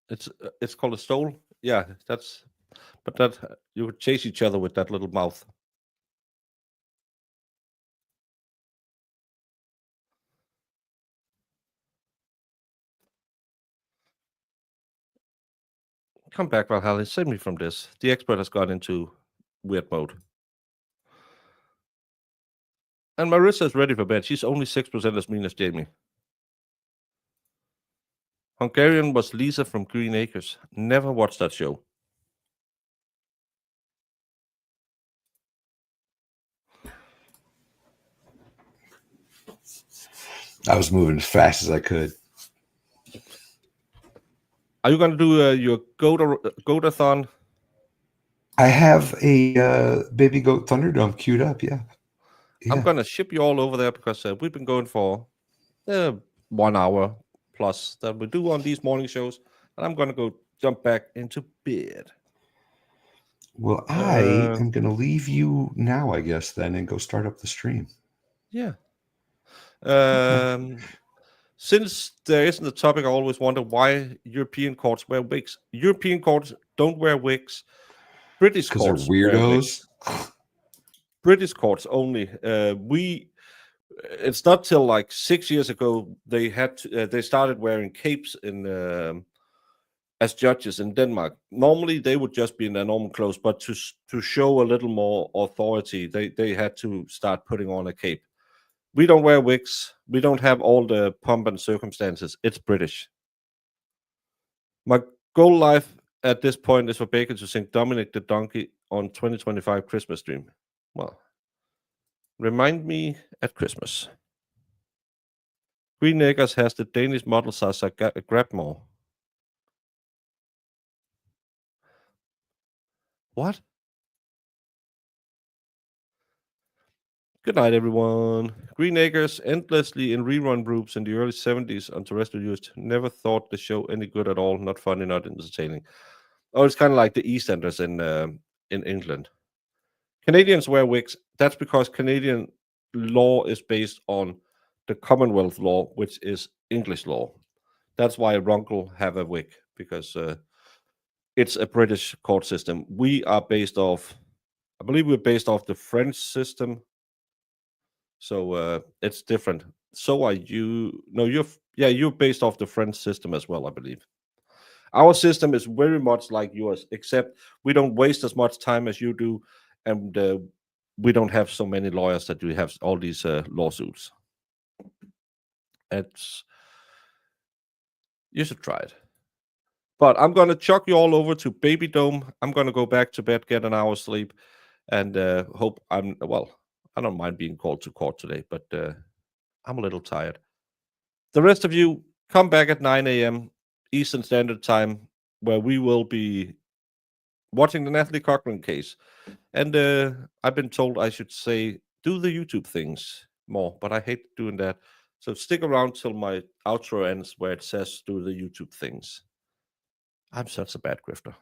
[SPEAKER 2] It's called a stole. Yeah, but that you would chase each other with that little mouth. Come back, Valhalla. Save me from this. The expert has gone into weird mode. And Marissa is ready for bed. She's only 6% as mean as Jamie. Hungarian was Lisa from Green Acres. Never watched that show.
[SPEAKER 3] I was moving as fast as I could.
[SPEAKER 2] Are you going to do your goat-a-thon?
[SPEAKER 3] I have a baby goat Thunderdome queued up. Yeah.
[SPEAKER 2] I'm going to ship you all over there because we've been going for 1 hour plus that we do on these morning shows. And I'm going to go jump back into bed.
[SPEAKER 3] Well, I am going to leave you now, I guess, then, and go start up the stream.
[SPEAKER 2] Yeah. Since there isn't a topic, I always wonder why European courts wear wigs. European courts don't wear wigs. British courts
[SPEAKER 3] they're weirdos.
[SPEAKER 2] British courts only. It's not till like 6 years ago they started wearing capes in as judges in Denmark. Normally they would just be in their normal clothes, but to show a little more authority, they had to start putting on a cape. We don't wear wigs. We don't have all the pomp and circumstances. It's British. My goal life at this point is for Baker to sing Dominic the Donkey on 2025 Christmas stream. Well, remind me at Christmas. Green Acres has the Danish model Sasa Grabmore. What? Good night, everyone. Green Acres endlessly in rerun groups in the early 70s on terrestrial news. Never thought the show any good at all. Not funny, not entertaining. Oh, it's kind of like the EastEnders in England. Canadians wear wigs. That's because Canadian law is based on the Commonwealth law, which is English law. That's why Runkle have a wig, because it's a British court system. We are based off, I believe we're based off the French system. So it's different. So are you? No, you're based off the French system as well, I believe. Our system is very much like yours, except we don't waste as much time as you do, and we don't have so many lawyers that we have all these lawsuits. You should try it. But I'm going to chuck you all over to Baby Dome. I'm going to go back to bed, get an hour's sleep, and hope I don't mind being called to court today, but I'm a little tired. The rest of you, come back at 9 a.m. Eastern Standard Time, where we will be watching the Natalie Cochran case. And I've been told I should say, do the YouTube things more, but I hate doing that. So stick around till my outro ends where it says do the YouTube things. I'm such a bad grifter.